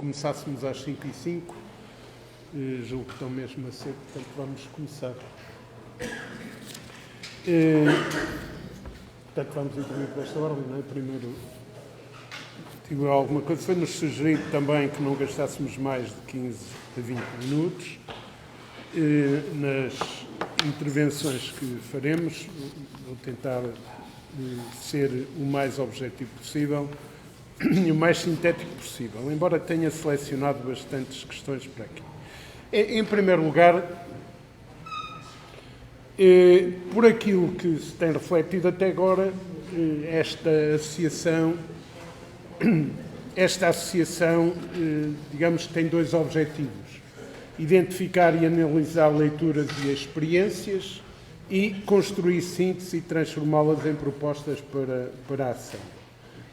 começássemos às 5h05, julgo que estão mesmo a ser, portanto vamos começar. Portanto, vamos intervir por esta ordem, não é? Primeiro, digo alguma coisa, foi-nos sugerido também que não gastássemos mais de 15 a 20 minutos nas intervenções que faremos. Vou tentar ser o mais objetivo possível e o mais sintético possível, embora tenha selecionado bastantes questões para aqui. Em primeiro lugar, por aquilo que se tem refletido até agora, esta associação, digamos que tem dois objetivos: identificar e analisar leituras e experiências e construir síntese e transformá-las em propostas para a ação.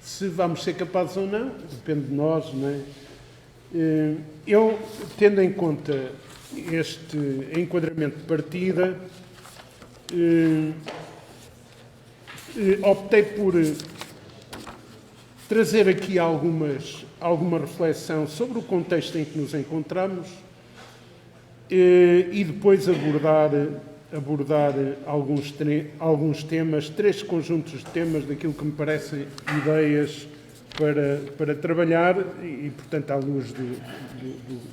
Se vamos ser capazes ou não, depende de nós, não é? Eu, tendo em conta este enquadramento de partida, optei por trazer aqui alguma reflexão sobre o contexto em que nos encontramos e depois abordar alguns temas, três conjuntos de temas daquilo que me parecem ideias para trabalhar e, portanto, à luz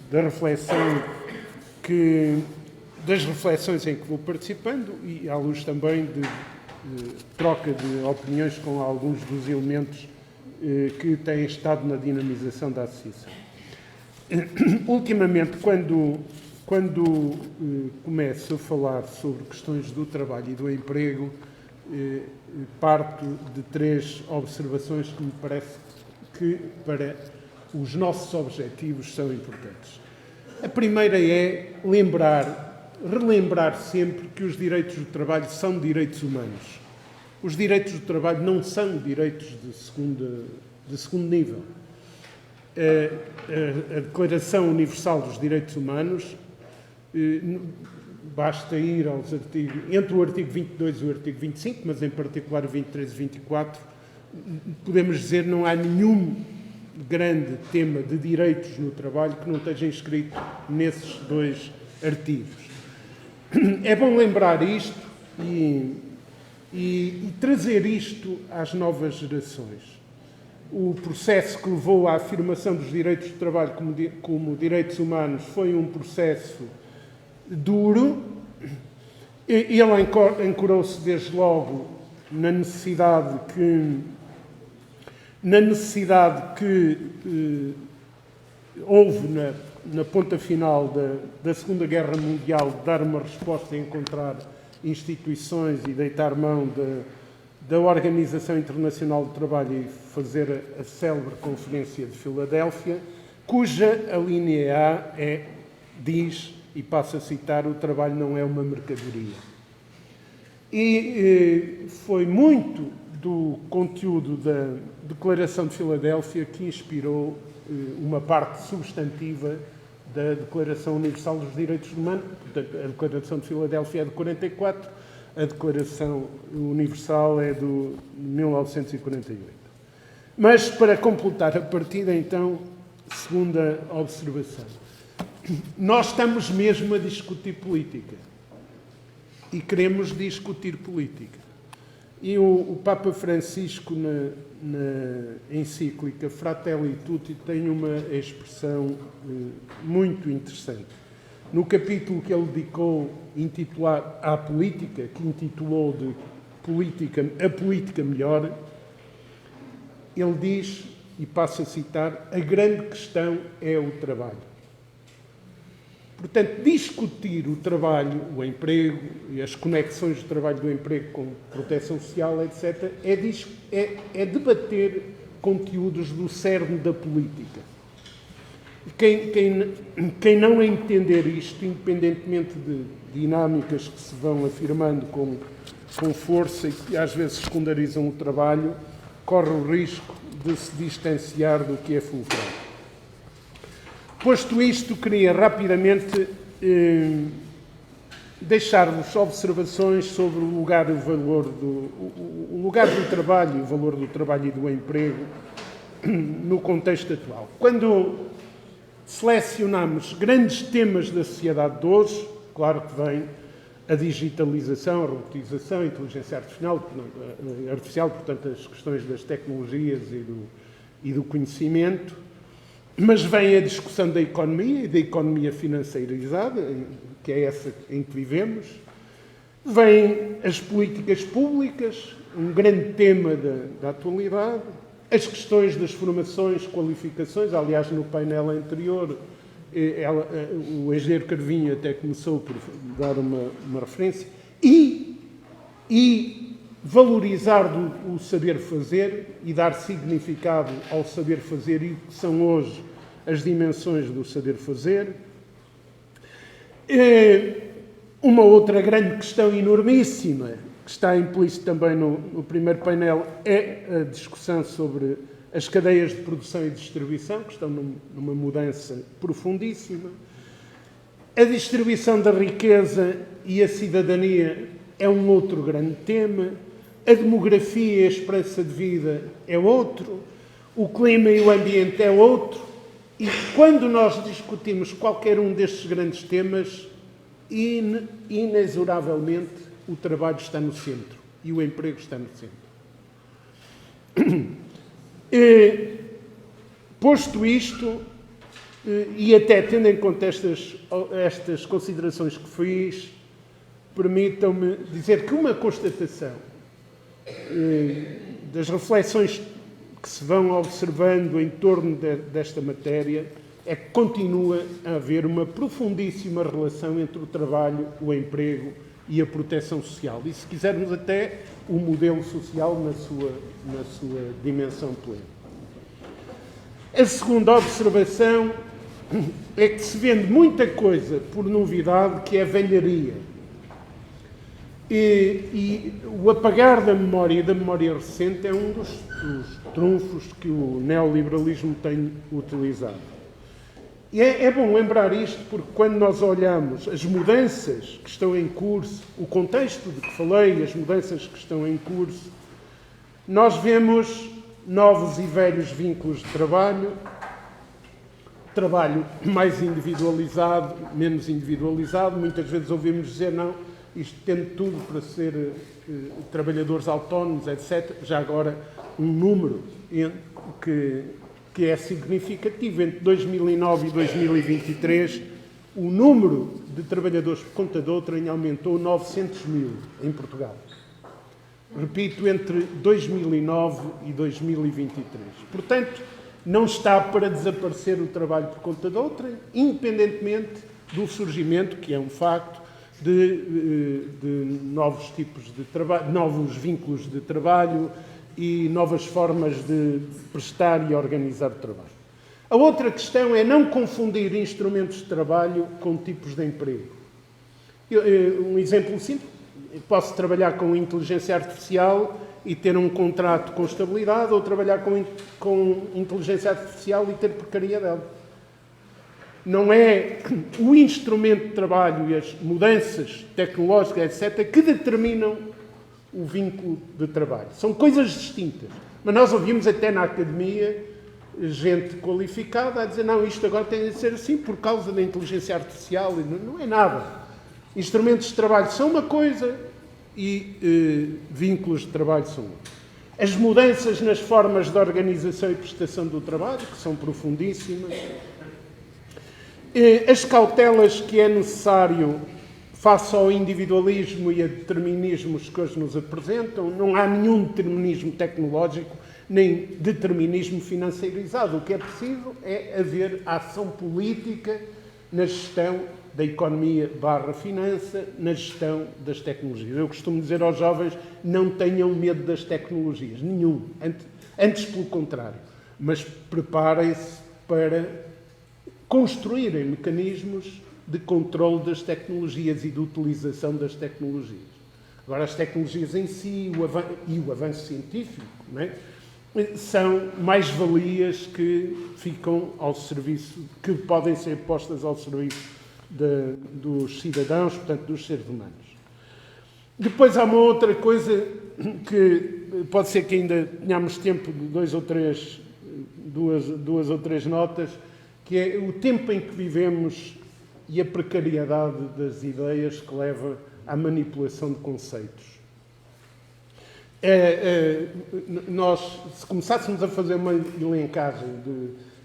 da reflexão das reflexões em que vou participando e à luz também de troca de opiniões com alguns dos elementos que têm estado na dinamização da associação. Ultimamente, quando começo a falar sobre questões do trabalho e do emprego, parto de três observações que me parece que, para os nossos objetivos, são importantes. A primeira é relembrar sempre que os direitos do trabalho são direitos humanos. Os direitos do trabalho não são direitos de segundo nível. A Declaração Universal dos Direitos Humanos, basta ir aos artigos, entre o artigo 22 e o artigo 25, mas em particular o 23 e 24, podemos dizer que não há nenhum grande tema de direitos no trabalho que não esteja inscrito nesses dois artigos. É bom lembrar isto e trazer isto às novas gerações. O processo que levou à afirmação dos direitos do trabalho como direitos humanos foi um processo duro. Ele ancorou-se desde logo na necessidade que houve na ponta final da Segunda Guerra Mundial de dar uma resposta e encontrar instituições e deitar mão da Organização Internacional do Trabalho e fazer a célebre Conferência de Filadélfia, cuja a linha A diz, e passo a citar, o trabalho não é uma mercadoria. E foi muito do conteúdo da Declaração de Filadélfia que inspirou uma parte substantiva da Declaração Universal dos Direitos Humanos. Portanto, a Declaração de Filadélfia é de 44, a Declaração Universal é de 1948. Mas, para completar a partida, então, segunda observação. Nós estamos mesmo a discutir política e queremos discutir política. E o Papa Francisco, na encíclica Fratelli Tutti, tem uma expressão muito interessante. No capítulo que ele dedicou, intitulado à política, que intitulou de A Política Melhor, ele diz, e passo a citar, a grande questão é o trabalho. Portanto, discutir o trabalho, o emprego e as conexões do trabalho do emprego com proteção social, etc., é debater conteúdos do cerne da política. Quem não entender isto, independentemente de dinâmicas que se vão afirmando com força e que às vezes secundarizam o trabalho, corre o risco de se distanciar do que é fulcral. Posto isto, queria rapidamente deixar-vos observações sobre o lugar e o valor o lugar do trabalho, o valor do trabalho e do emprego no contexto atual. Quando selecionamos grandes temas da sociedade de hoje, claro que vem a digitalização, a robotização, a inteligência artificial, portanto, as questões das tecnologias e do conhecimento, mas vem a discussão da economia e da economia financeirizada, que é essa em que vivemos, vêm as políticas públicas, um grande tema da atualidade, as questões das formações, qualificações, aliás, no painel anterior, o engenheiro Carvinho até começou por dar uma referência, e valorizar o saber fazer e dar significado ao saber fazer e que são hoje as dimensões do saber fazer. Uma outra grande questão enormíssima, que está implícito também no primeiro painel, é a discussão sobre as cadeias de produção e distribuição, que estão numa mudança profundíssima. A distribuição da riqueza e a cidadania é um outro grande tema. A demografia e a esperança de vida é outro. O clima e o ambiente é outro. E quando nós discutimos qualquer um destes grandes temas, inexoravelmente o trabalho está no centro e o emprego está no centro. Posto isto, e até tendo em conta estas considerações que fiz, permitam-me dizer que uma constatação das reflexões que se vão observando em torno desta matéria é que continua a haver uma profundíssima relação entre o trabalho, o emprego e a proteção social. E, se quisermos, até o modelo social na sua dimensão plena. A segunda observação é que se vende muita coisa por novidade que é velharia. E o apagar da memória e da memória recente é um dos trunfos que o neoliberalismo tem utilizado. E é bom lembrar isto porque quando nós olhamos as mudanças que estão em curso, o contexto de que falei, as mudanças que estão em curso, nós vemos novos e velhos vínculos de trabalho mais individualizado, menos individualizado. Muitas vezes ouvimos dizer, não, isto tem tudo para ser trabalhadores autónomos, etc. Já agora, um número que é significativo. Entre 2009 e 2023, o número de trabalhadores por conta de outrem aumentou 900 mil em Portugal. Repito, entre 2009 e 2023. Portanto, não está para desaparecer o trabalho por conta de outrem, independentemente do surgimento, que é um facto, de novos tipos de trabalho, novos vínculos de trabalho e novas formas de prestar e organizar o trabalho. A outra questão é não confundir instrumentos de trabalho com tipos de emprego. Um exemplo simples, posso trabalhar com inteligência artificial e ter um contrato com estabilidade, ou trabalhar com inteligência artificial e ter porcaria dela. Não é o instrumento de trabalho e as mudanças tecnológicas, etc., que determinam o vínculo de trabalho. São coisas distintas. Mas nós ouvimos até na academia gente qualificada a dizer não, isto agora tem de ser assim por causa da inteligência artificial. Não é nada. Instrumentos de trabalho são uma coisa e vínculos de trabalho são outra. As mudanças nas formas de organização e prestação do trabalho, que são profundíssimas. As cautelas que é necessário face ao individualismo e a determinismos que hoje nos apresentam. Não há nenhum determinismo tecnológico, nem determinismo financeirizado. O que é preciso é haver ação política na gestão da economia / finança, na gestão das tecnologias. Eu costumo dizer aos jovens, não tenham medo das tecnologias, nenhum. Antes pelo contrário. Mas preparem-se para construírem mecanismos de controle das tecnologias e de utilização das tecnologias. Agora, as tecnologias em si e o avanço científico, não é? São mais-valias que ficam ao serviço, que podem ser postas ao serviço dos cidadãos, portanto, dos seres humanos. Depois há uma outra coisa que pode ser que ainda tenhamos tempo de duas ou três notas, que é o tempo em que vivemos e a precariedade das ideias que leva à manipulação de conceitos. Nós, se começássemos a fazer uma elencagem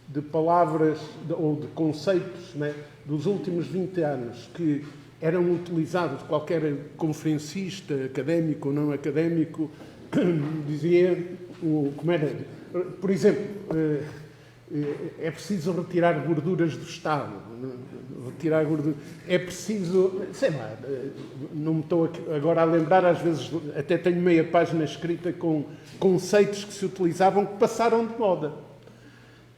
de palavras ou de conceitos, né, dos últimos 20 anos que eram utilizados, qualquer conferencista, académico ou não académico, dizia, como era, por exemplo, é preciso retirar gorduras do Estado, retirar gordura, é preciso, sei lá, não me estou agora a lembrar, às vezes até tenho meia página escrita com conceitos que se utilizavam que passaram de moda.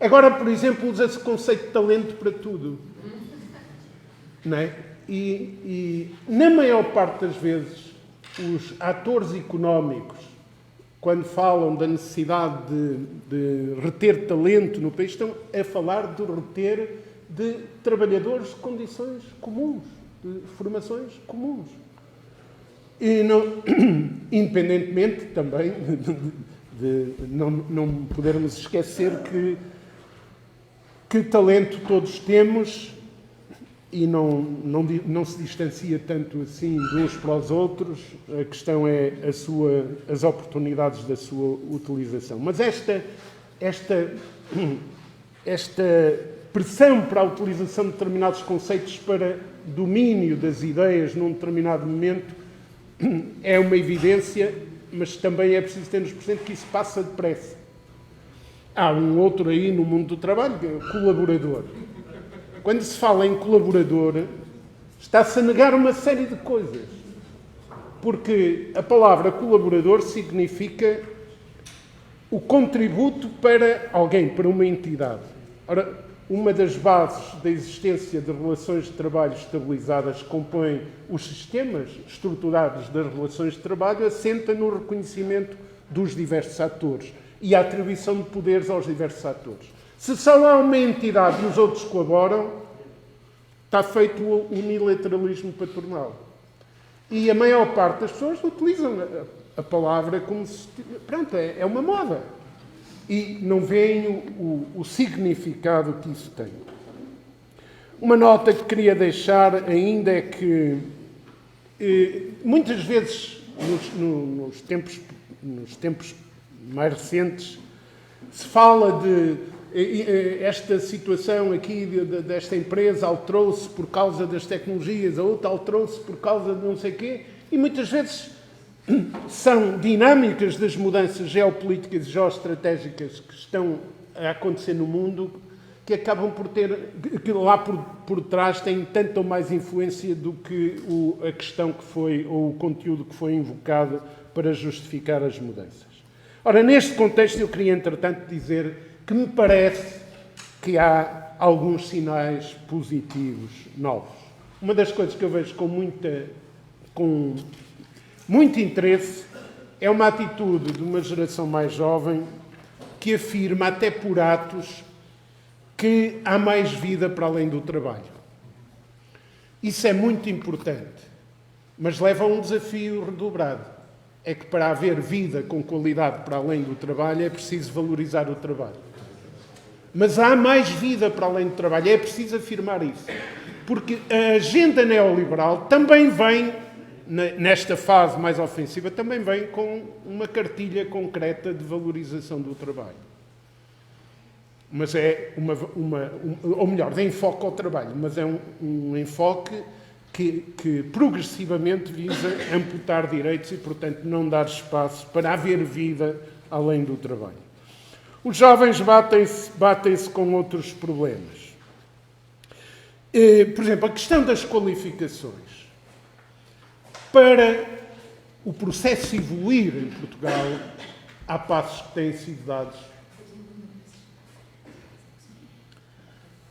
Agora, por exemplo, usa-se o conceito de talento para tudo, não é? E na maior parte das vezes, os atores económicos, quando falam da necessidade de reter talento no país, estão a falar de reter de trabalhadores de condições comuns, de formações comuns. E não, independentemente também de não podermos esquecer que talento todos temos e não se distancia tanto assim de uns para os outros. A questão é as oportunidades da sua utilização. Mas esta pressão para a utilização de determinados conceitos para domínio das ideias num determinado momento é uma evidência, mas também é preciso termos presente que isso passa depressa. Há um outro aí no mundo do trabalho, que é o colaborador. Quando se fala em colaborador, está-se a negar uma série de coisas. Porque a palavra colaborador significa o contributo para alguém, para uma entidade. Ora, uma das bases da existência de relações de trabalho estabilizadas que compõem os sistemas estruturados das relações de trabalho assenta no reconhecimento dos diversos atores e a atribuição de poderes aos diversos atores. Se só há uma entidade e os outros colaboram, está feito o unilateralismo patronal. E a maior parte das pessoas utilizam a palavra como se... Pronto, é uma moda. E não veem o significado que isso tem. Uma nota que queria deixar ainda é que muitas vezes nos tempos mais recentes se fala de esta situação aqui desta empresa alterou-se por causa das tecnologias, a outra alterou-se por causa de não sei o quê, e muitas vezes são dinâmicas das mudanças geopolíticas e geoestratégicas que estão a acontecer no mundo que acabam por ter, que lá por trás têm tanto ou mais influência do que a questão que foi, ou o conteúdo que foi invocado para justificar as mudanças. Ora, neste contexto eu queria, entretanto, dizer que me parece que há alguns sinais positivos novos. Uma das coisas que eu vejo com muito interesse é uma atitude de uma geração mais jovem que afirma, até por atos, que há mais vida para além do trabalho. Isso é muito importante, mas leva a um desafio redobrado. É que para haver vida com qualidade para além do trabalho é preciso valorizar o trabalho. Mas há mais vida para além do trabalho, é preciso afirmar isso. Porque a agenda neoliberal também vem, nesta fase mais ofensiva, também vem com uma cartilha concreta de valorização do trabalho. Mas é ou melhor, de enfoque ao trabalho, mas é um enfoque que progressivamente visa amputar direitos e, portanto, não dar espaço para haver vida além do trabalho. Os jovens batem-se com outros problemas. Por exemplo, a questão das qualificações. Para o processo evoluir em Portugal, há passos que têm sido dados.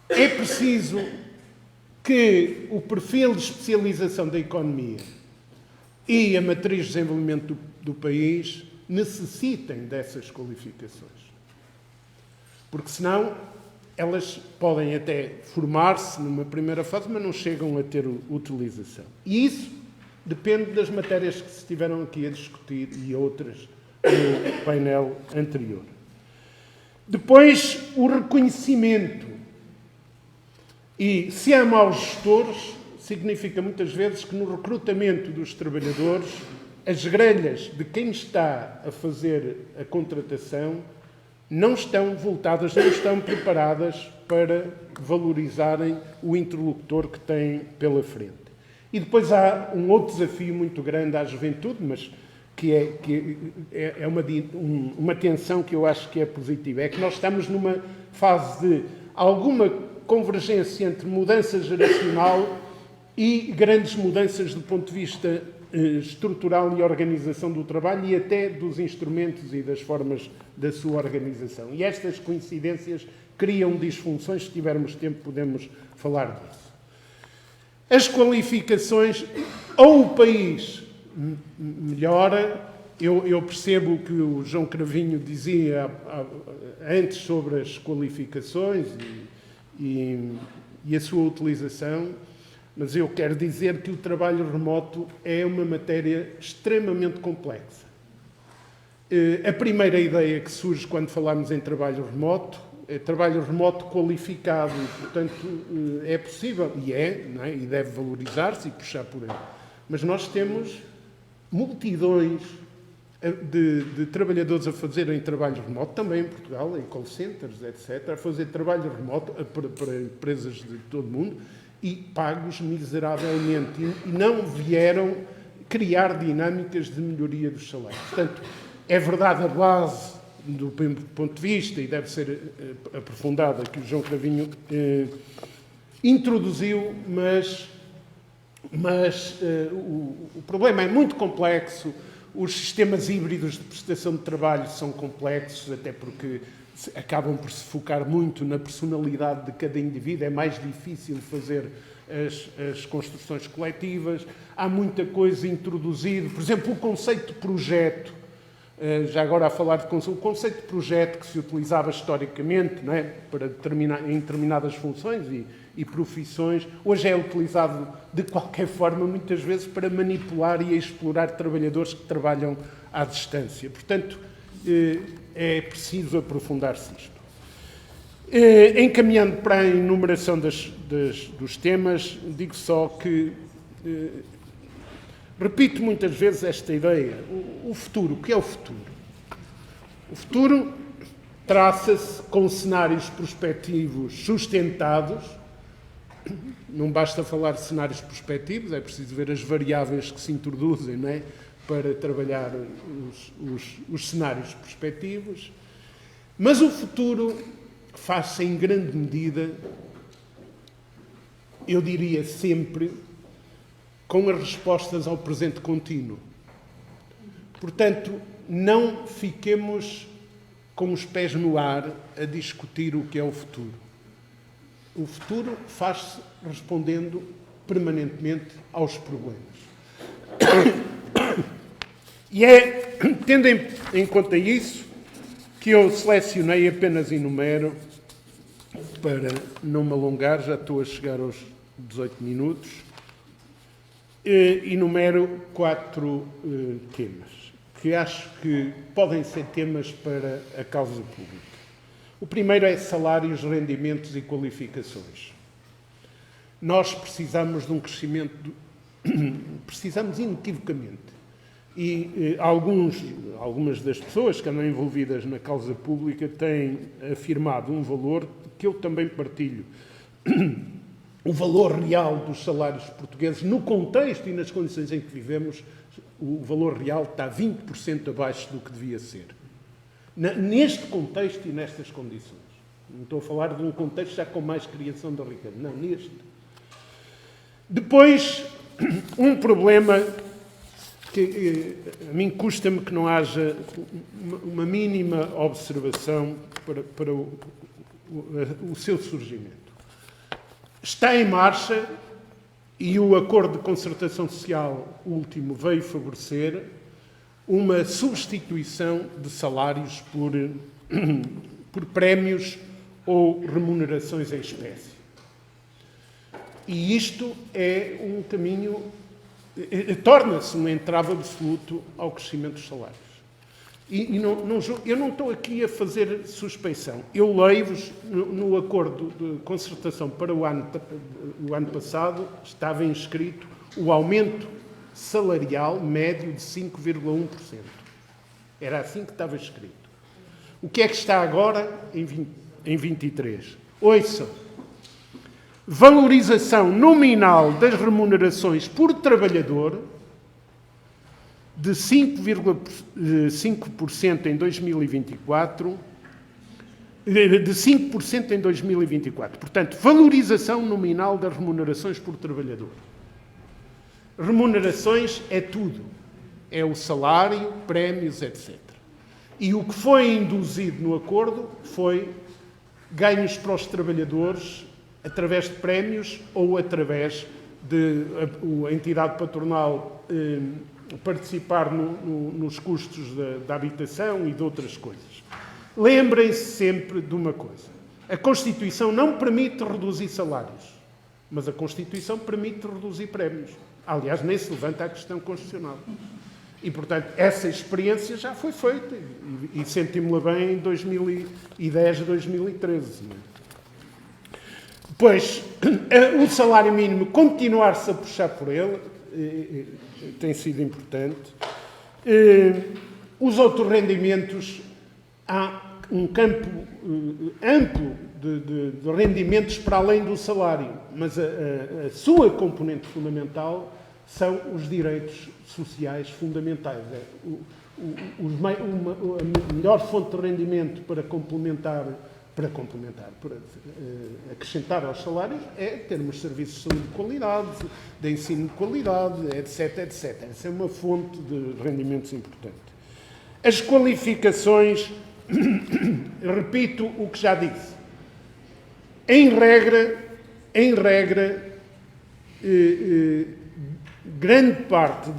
É preciso que o perfil de especialização da economia e a matriz de desenvolvimento do país necessitem dessas qualificações. Porque senão elas podem até formar-se numa primeira fase, mas não chegam a ter utilização. E isso depende das matérias que se estiveram aqui a discutir e outras no painel anterior. Depois, o reconhecimento E se há maus gestores, significa muitas vezes que no recrutamento dos trabalhadores, as grelhas de quem está a fazer a contratação não estão voltadas, não estão preparadas para valorizarem o interlocutor que têm pela frente. E depois há um outro desafio muito grande à juventude, mas que é uma tensão que eu acho que é positiva. É que nós estamos numa fase de alguma convergência entre mudança geracional e grandes mudanças do ponto de vista estrutural e organização do trabalho e até dos instrumentos e das formas da sua organização. E estas coincidências criam disfunções. Se tivermos tempo, podemos falar disso. As qualificações, ou o país melhora. Eu percebo o que o João Cravinho dizia antes sobre as qualificações e a sua utilização, mas eu quero dizer que o trabalho remoto é uma matéria extremamente complexa. A primeira ideia que surge quando falamos em trabalho remoto é trabalho remoto qualificado, e, portanto, é possível, não é? E deve valorizar-se e puxar por ele. Mas nós temos multidões de trabalhadores a fazerem trabalho remoto, também em Portugal, em call centers, etc., a fazer trabalho remoto para empresas de todo o mundo e pagos miseravelmente e não vieram criar dinâmicas de melhoria dos salários. Portanto, é verdade a base do ponto de vista, e deve ser aprofundada, que o João Cravinho introduziu, mas o problema é muito complexo. Os sistemas híbridos de prestação de trabalho são complexos, até porque acabam por se focar muito na personalidade de cada indivíduo. É mais difícil fazer as construções coletivas. Há muita coisa introduzida. Por exemplo, o conceito de projeto. Já agora a falar de o conceito de projeto que se utilizava historicamente, não é? Em determinadas funções e profissões, hoje é utilizado de qualquer forma, muitas vezes, para manipular e explorar trabalhadores que trabalham à distância. Portanto, é preciso aprofundar-se isto. Encaminhando para a enumeração dos temas, digo só que repito muitas vezes esta ideia. O futuro, o que é o futuro? O futuro traça-se com cenários prospectivos sustentados. Não basta falar de cenários prospectivos, é preciso ver as variáveis que se introduzem, não é? Para trabalhar os cenários prospectivos. Mas o futuro faz-se em grande medida, eu diria sempre, com as respostas ao presente contínuo. Portanto, não fiquemos com os pés no ar a discutir o que é o futuro. O futuro faz-se respondendo permanentemente aos problemas. E é, tendo em conta isso, que eu selecionei, apenas enumero, para não me alongar, já estou a chegar aos 18 minutos, enumero 4 temas, que acho que podem ser temas para a causa pública. O primeiro é salários, rendimentos e qualificações. Nós precisamos de um crescimento, precisamos inequivocamente. E algumas das pessoas que andam envolvidas na causa pública têm afirmado um valor que eu também partilho. O valor real dos salários portugueses, no contexto e nas condições em que vivemos, o valor real está 20% abaixo do que devia ser. Neste contexto e nestas condições. Não estou a falar de um contexto já com mais criação da riqueza. Não, neste. Depois, um problema que a mim custa-me que não haja uma mínima observação para o seu surgimento. Está em marcha, e o acordo de concertação social último veio favorecer, uma substituição de salários por prémios ou remunerações em espécie. E isto é um caminho, torna-se um entrave absoluto ao crescimento dos salários. Eu não estou aqui a fazer suspeição. Eu leio-vos no acordo de concertação para o ano passado, estava inscrito o aumento salarial médio de 5,1%. Era assim que estava escrito. O que é que está agora em 23? Ouçam. Valorização nominal das remunerações por trabalhador de 5% em 2024, de 5% em 2024. Portanto, valorização nominal das remunerações por trabalhador. Remunerações é tudo. É o salário, prémios, etc. E o que foi induzido no acordo foi ganhos para os trabalhadores através de prémios ou através de a entidade patronal participar nos custos da habitação e de outras coisas. Lembrem-se sempre de uma coisa. A Constituição não permite reduzir salários, mas a Constituição permite reduzir prémios. Aliás, nem se levanta a questão constitucional. E, portanto, essa experiência já foi feita e senti-me-la bem em 2010, 2013. Depois, o salário mínimo, continuar-se a puxar por ele, tem sido importante. Os outros rendimentos, há um campo amplo de rendimentos para além do salário, mas a sua componente fundamental são os direitos sociais fundamentais. A melhor fonte de rendimento para acrescentar aos salários é termos serviços de saúde de qualidade, de ensino de qualidade, etc, etc. Essa é uma fonte de rendimentos importante. As qualificações, repito o que já disse, em regra, grande parte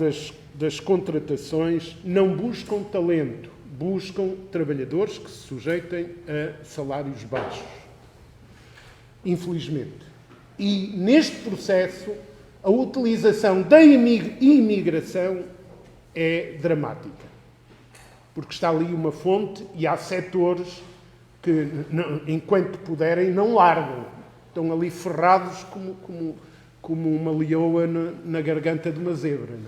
das contratações não buscam talento, buscam trabalhadores que se sujeitem a salários baixos. Infelizmente. E neste processo, a utilização da imigração é dramática. Porque está ali uma fonte e há setores que, enquanto puderem, não largam. Estão ali ferrados como uma leoa na garganta de uma zebra.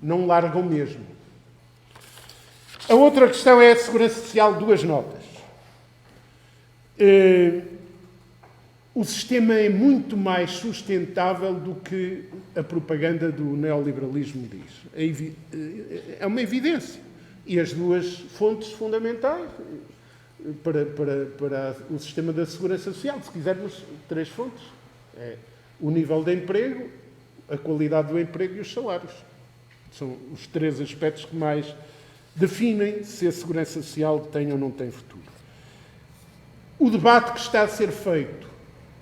Não largam mesmo. A outra questão é a Segurança Social, 2 notas. O sistema é muito mais sustentável do que a propaganda do neoliberalismo diz. É uma evidência. E as 2 fontes fundamentais para o sistema da Segurança Social, se quisermos 3 fontes, é o nível de emprego, a qualidade do emprego e os salários. São os 3 aspectos que mais definem se a Segurança Social tem ou não tem futuro. O debate que está a ser feito,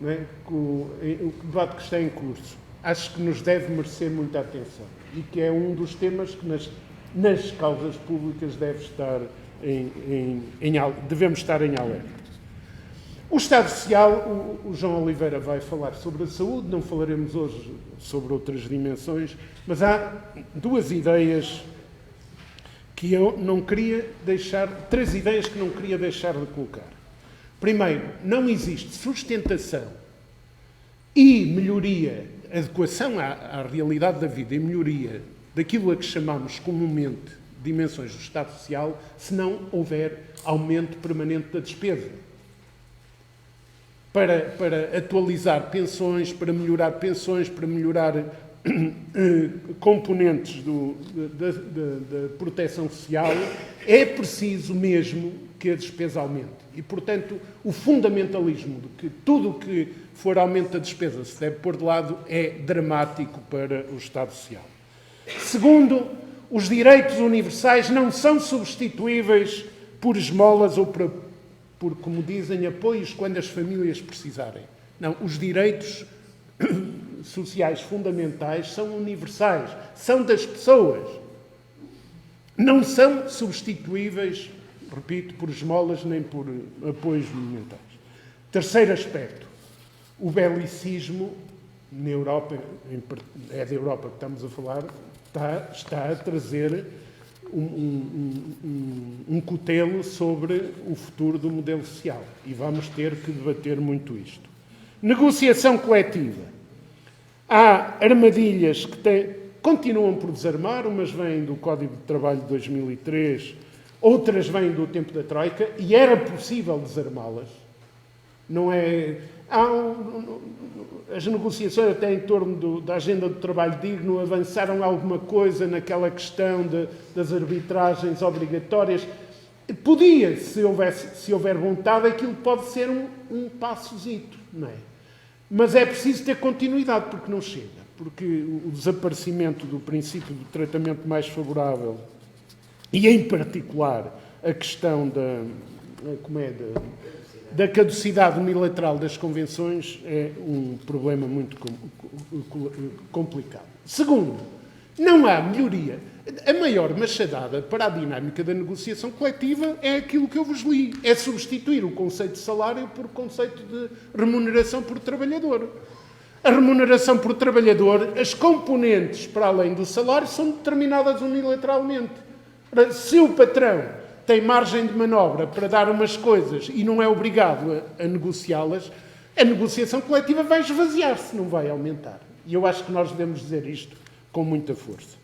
não é? O debate que está em curso, acho que nos deve merecer muita atenção e que é um dos temas que nas causas públicas devemos estar em alerta. O Estado Social, o João Oliveira vai falar sobre a saúde, não falaremos hoje sobre outras dimensões, mas há 2 ideias que eu não queria deixar, 3 ideias que não queria deixar de colocar. Primeiro, não existe sustentação e melhoria, adequação à realidade da vida e melhoria daquilo a que chamamos comumente dimensões do Estado Social se não houver aumento permanente da despesa. Para atualizar pensões, para melhorar componentes da proteção social, é preciso mesmo que a despesa aumente. E, portanto, o fundamentalismo de que tudo o que for aumento da despesa se deve pôr de lado é dramático para o Estado Social. Segundo, os direitos universais não são substituíveis por esmolas ou por, como dizem, apoios quando as famílias precisarem. Não, os direitos sociais fundamentais são universais, são das pessoas. Não são substituíveis, repito, por esmolas nem por apoios monumentais. Terceiro aspecto, o belicismo na Europa, é da Europa que estamos a falar, está a trazer um cutelo sobre o futuro do modelo social. E vamos ter que debater muito isto. Negociação coletiva. Há armadilhas que continuam por desarmar, umas vêm do Código de Trabalho de 2003, outras vêm do tempo da Troika, e era possível desarmá-las. Não é... As negociações até em torno da agenda do trabalho digno avançaram alguma coisa naquela questão das arbitragens obrigatórias. Podia, se houver vontade, aquilo pode ser um passozito, não é? Mas é preciso ter continuidade, porque não chega. Porque o desaparecimento do princípio do tratamento mais favorável e, em particular, a questão da caducidade unilateral das convenções é um problema muito complicado. Segundo, não há melhoria. A maior machadada para a dinâmica da negociação coletiva é aquilo que eu vos li. É substituir o conceito de salário por conceito de remuneração por trabalhador. A remuneração por trabalhador, as componentes para além do salário são determinadas unilateralmente. Se o patrão tem margem de manobra para dar umas coisas e não é obrigado a negociá-las, a negociação coletiva vai esvaziar-se, não vai aumentar. E eu acho que nós devemos dizer isto com muita força.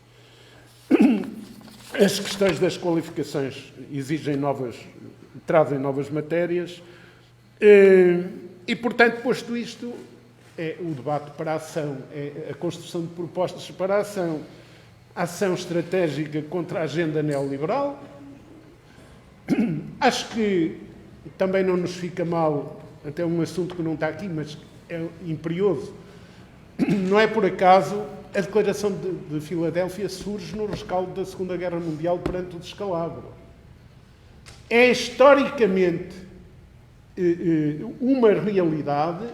As questões das qualificações trazem novas matérias e, portanto, posto isto, é o debate para a ação, é a construção de propostas para a ação estratégica contra a agenda neoliberal. Acho que também não nos fica mal, até um assunto que não está aqui, mas é imperioso. Não é por acaso a Declaração de Filadélfia surge no rescaldo da Segunda Guerra Mundial perante o descalabro. É historicamente uma realidade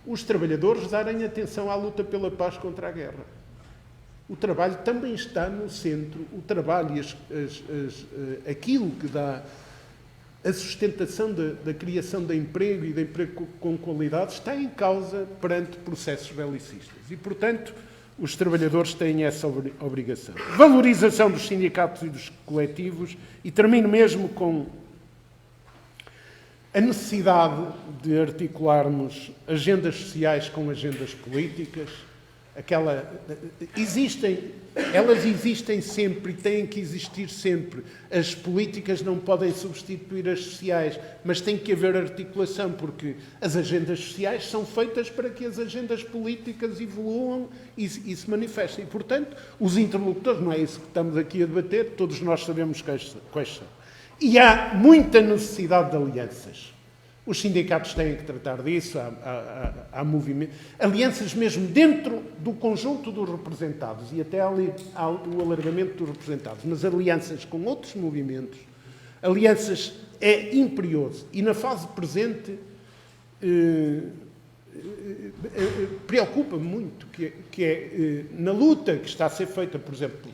os trabalhadores darem atenção à luta pela paz contra a guerra. O trabalho também está no centro. O trabalho e aquilo que dá a sustentação da criação de emprego e de emprego com qualidade está em causa perante processos belicistas. E, portanto, os trabalhadores têm essa obrigação. Valorização dos sindicatos e dos coletivos. E termino mesmo com a necessidade de articularmos agendas sociais com agendas políticas. Elas existem sempre e têm que existir sempre. As políticas não podem substituir as sociais, mas tem que haver articulação, porque as agendas sociais são feitas para que as agendas políticas evoluam e se manifestem. E, portanto, os interlocutores, não é isso que estamos aqui a debater, todos nós sabemos quais são. E há muita necessidade de alianças. Os sindicatos têm que tratar disso, há movimento. Alianças mesmo dentro do conjunto dos representados, e até há o alargamento dos representados, mas alianças com outros movimentos, alianças é imperioso. E na fase presente preocupa-me muito, que é na luta que está a ser feita, por exemplo,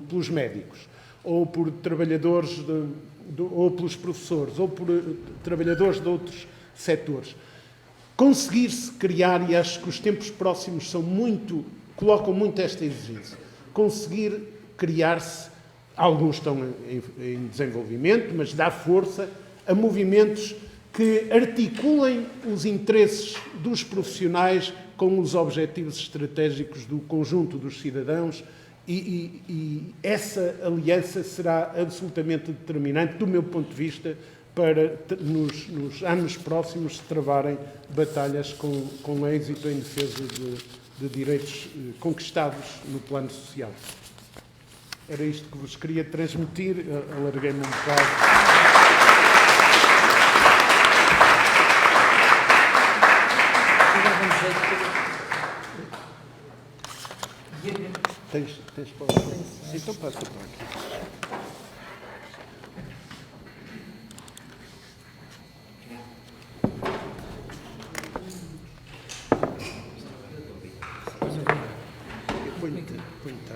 pelos médicos, ou por trabalhadores ou pelos professores, ou por trabalhadores de outros setores. Conseguir-se criar, e acho que os tempos próximos colocam muito esta exigência, conseguir criar-se, alguns estão em desenvolvimento, mas dá força a movimentos que articulem os interesses dos profissionais com os objetivos estratégicos do conjunto dos cidadãos. E essa aliança será absolutamente determinante, do meu ponto de vista, para nos anos próximos se travarem batalhas com êxito em defesa de direitos conquistados no plano social. Era isto que vos queria transmitir, alarguei-me um bocado. Tens palavra? Então passa para aqui.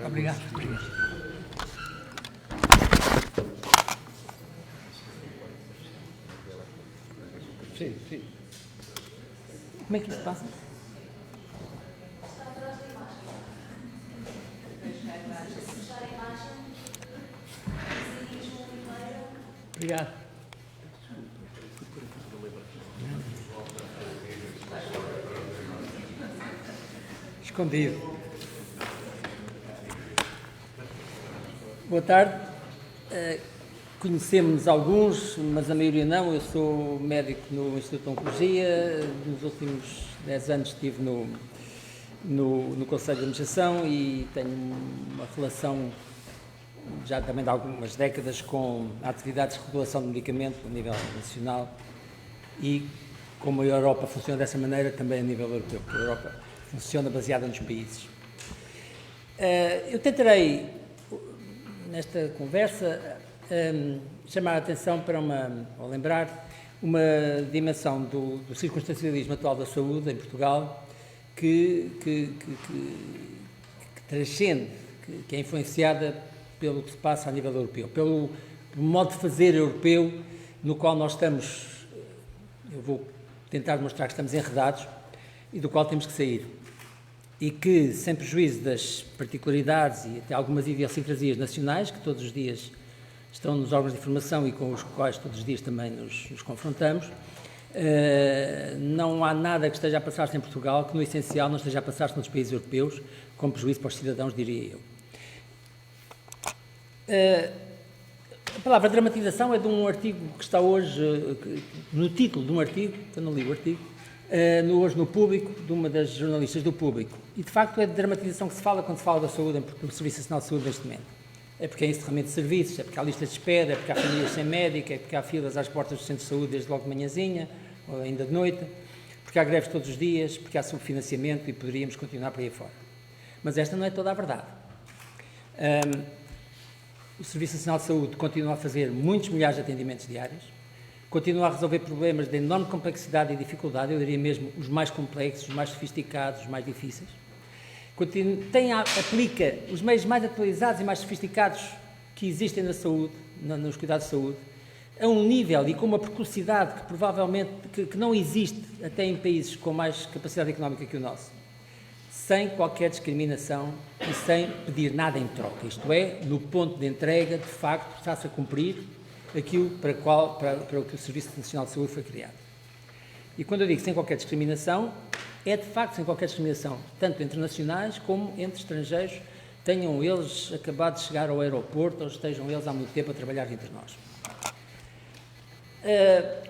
Obrigado. Sim, sim. Como é que isso passa? Obrigado. Escondido. Boa tarde. Conhecemos alguns, mas a maioria não. Eu sou médico no Instituto de Oncologia. Nos últimos 10 anos estive no Conselho de Administração e tenho uma relação já também de algumas décadas com atividades de regulação de medicamento a nível nacional e como a Europa funciona dessa maneira também a nível europeu, porque a Europa funciona baseada nos países. Eu tentarei, nesta conversa, chamar a atenção para ou lembrar uma dimensão do circunstancialismo atual da saúde em Portugal que transcende, que é influenciada pelo que se passa a nível europeu, pelo modo de fazer europeu no qual nós estamos, eu vou tentar demonstrar que estamos enredados e do qual temos que sair. E que, sem prejuízo das particularidades e até algumas idiosincrasias nacionais, que todos os dias estão nos órgãos de informação e com os quais todos os dias também nos confrontamos, não há nada que esteja a passar-se em Portugal que, no essencial, não esteja a passar-se nos países europeus, com prejuízo para os cidadãos, diria eu. A palavra dramatização é de um artigo que está hoje, no título de um artigo, eu não li o artigo, hoje no Público, de uma das jornalistas do Público. E, de facto, é de dramatização que se fala quando se fala da saúde, do Serviço Nacional de Saúde neste momento. É porque há encerramento de serviços, é porque há listas de espera, é porque há famílias sem médico, é porque há filas às portas do centro de saúde desde logo de manhãzinha, ou ainda de noite, porque há greves todos os dias, porque há subfinanciamento e poderíamos continuar por aí fora. Mas esta não é toda a verdade. O Serviço Nacional de Saúde continua a fazer muitos milhares de atendimentos diários, continua a resolver problemas de enorme complexidade e dificuldade, eu diria mesmo os mais complexos, os mais sofisticados, os mais difíceis. Aplica os meios mais atualizados e mais sofisticados que existem na saúde, nos cuidados de saúde, a um nível e com uma precocidade que provavelmente que não existe até em países com mais capacidade económica que o nosso, sem qualquer discriminação e sem pedir nada em troca. Isto é, no ponto de entrega, de facto, está-se a cumprir aquilo para o que o Serviço Nacional de Saúde foi criado. E quando eu digo sem qualquer discriminação, é de facto sem qualquer discriminação, tanto entre nacionais como entre estrangeiros, tenham eles acabado de chegar ao aeroporto ou estejam eles há muito tempo a trabalhar entre nós.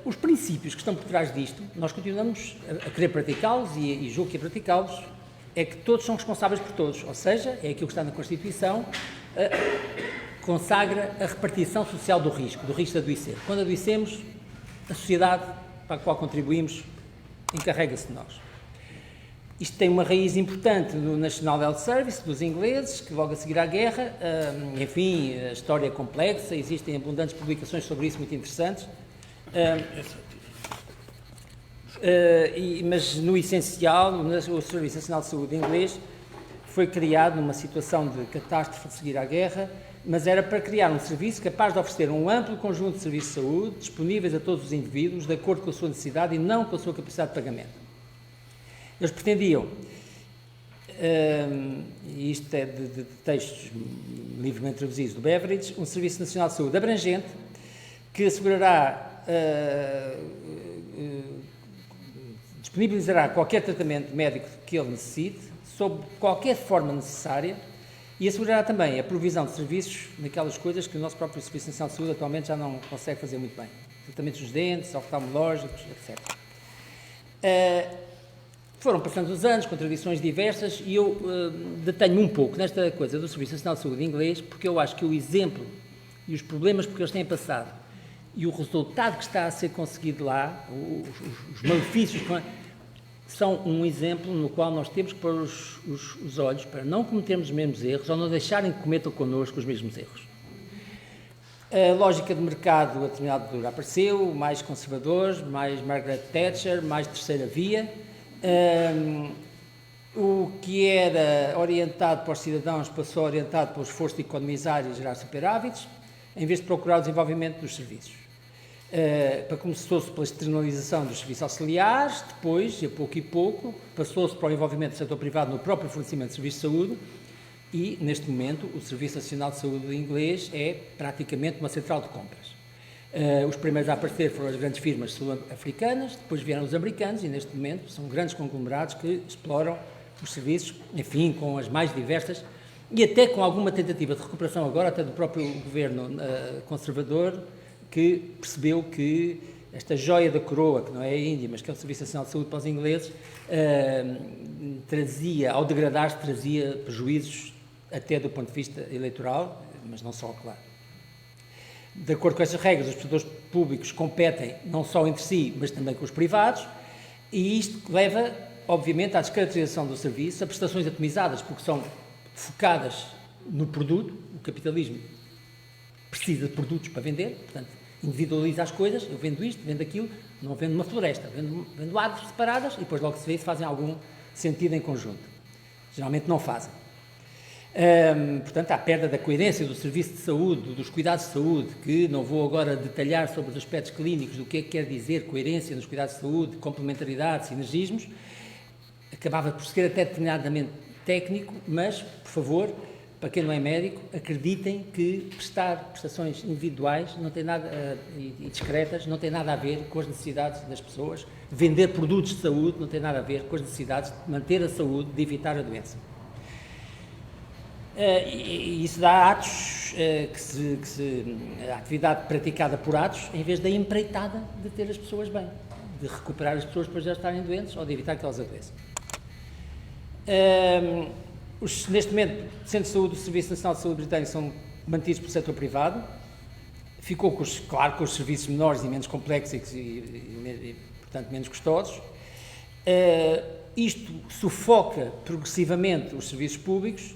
Os princípios que estão por trás disto, nós continuamos a querer praticá-los e julgo que a praticá-los, é que todos são responsáveis por todos, ou seja, é aquilo que está na Constituição, consagra a repartição social do risco de adoecer. Quando adoecemos, a sociedade para a qual contribuímos encarrega-se de nós. Isto tem uma raiz importante no National Health Service, dos ingleses, que logo a seguir à guerra, enfim, a história é complexa, existem abundantes publicações sobre isso muito interessantes, mas no essencial, o Serviço Nacional de Saúde inglês foi criado numa situação de catástrofe a seguir à guerra, mas era para criar um serviço capaz de oferecer um amplo conjunto de serviços de saúde, disponíveis a todos os indivíduos, de acordo com a sua necessidade e não com a sua capacidade de pagamento. Eles pretendiam, e isto é de textos livremente traduzidos do Beveridge, um Serviço Nacional de Saúde abrangente, que assegurará, disponibilizará qualquer tratamento médico que ele necessite, sob qualquer forma necessária, e assegurará também a provisão de serviços naquelas coisas que o nosso próprio Serviço Nacional de Saúde atualmente já não consegue fazer muito bem. Tratamentos dos dentes, oftalmológicos, etc. Foram passando os anos, contradições diversas, e eu detenho-me um pouco nesta coisa do Serviço Nacional de Saúde inglês, porque eu acho que o exemplo e os problemas porque eles têm passado e o resultado que está a ser conseguido lá, os malefícios, são um exemplo no qual nós temos que pôr os olhos para não cometermos os mesmos erros ou não deixarem que cometam connosco os mesmos erros. A lógica de mercado a determinada altura apareceu, mais conservadores, mais Margaret Thatcher, mais terceira via. O que era orientado para os cidadãos passou orientado para o esforço de economizar e gerar superávites, em vez de procurar o desenvolvimento dos serviços. Começou-se pela externalização dos serviços auxiliares, depois, a pouco e pouco, passou-se para o envolvimento do setor privado no próprio fornecimento de serviços de saúde e, neste momento, o Serviço Nacional de Saúde inglês é praticamente uma central de compras. Os primeiros a aparecer foram as grandes firmas sul-africanas, depois vieram os americanos e neste momento são grandes conglomerados que exploram os serviços, enfim, com as mais diversas e até com alguma tentativa de recuperação agora até do próprio governo conservador, que percebeu que esta joia da coroa, que não é a Índia, mas que é o Serviço Nacional de Saúde para os ingleses, trazia, ao degradar-se, trazia prejuízos até do ponto de vista eleitoral, mas não só, claro. De acordo com estas regras, os prestadores públicos competem não só entre si, mas também com os privados, e isto leva, obviamente, à descaracterização do serviço, a prestações atomizadas, porque são focadas no produto. O capitalismo precisa de produtos para vender, portanto, individualiza as coisas. Eu vendo isto, vendo aquilo, não vendo uma floresta, vendo árvores separadas, e depois logo se vê se fazem algum sentido em conjunto. Geralmente não fazem. Portanto, há perda da coerência do serviço de saúde, dos cuidados de saúde, que não vou agora detalhar sobre os aspectos clínicos do que é que quer dizer coerência nos cuidados de saúde, complementaridade, sinergismos. Acabava por ser até determinadamente técnico, mas, por favor, para quem não é médico, acreditem que prestar prestações individuais não tem nada, e discretas não tem nada a ver com as necessidades das pessoas. Vender produtos de saúde não tem nada a ver com as necessidades de manter a saúde, de evitar a doença. E isso dá atos, a atividade praticada por atos, em vez da empreitada de ter as pessoas bem, de recuperar as pessoas depois de já estarem doentes ou de evitar que elas adoeçam. Neste momento, o Centro de Saúde do Serviço Nacional de Saúde Britânico são mantidos pelo setor privado. Ficou, claro, com os serviços menores e menos complexos e portanto, menos custosos. Isto sufoca progressivamente os serviços públicos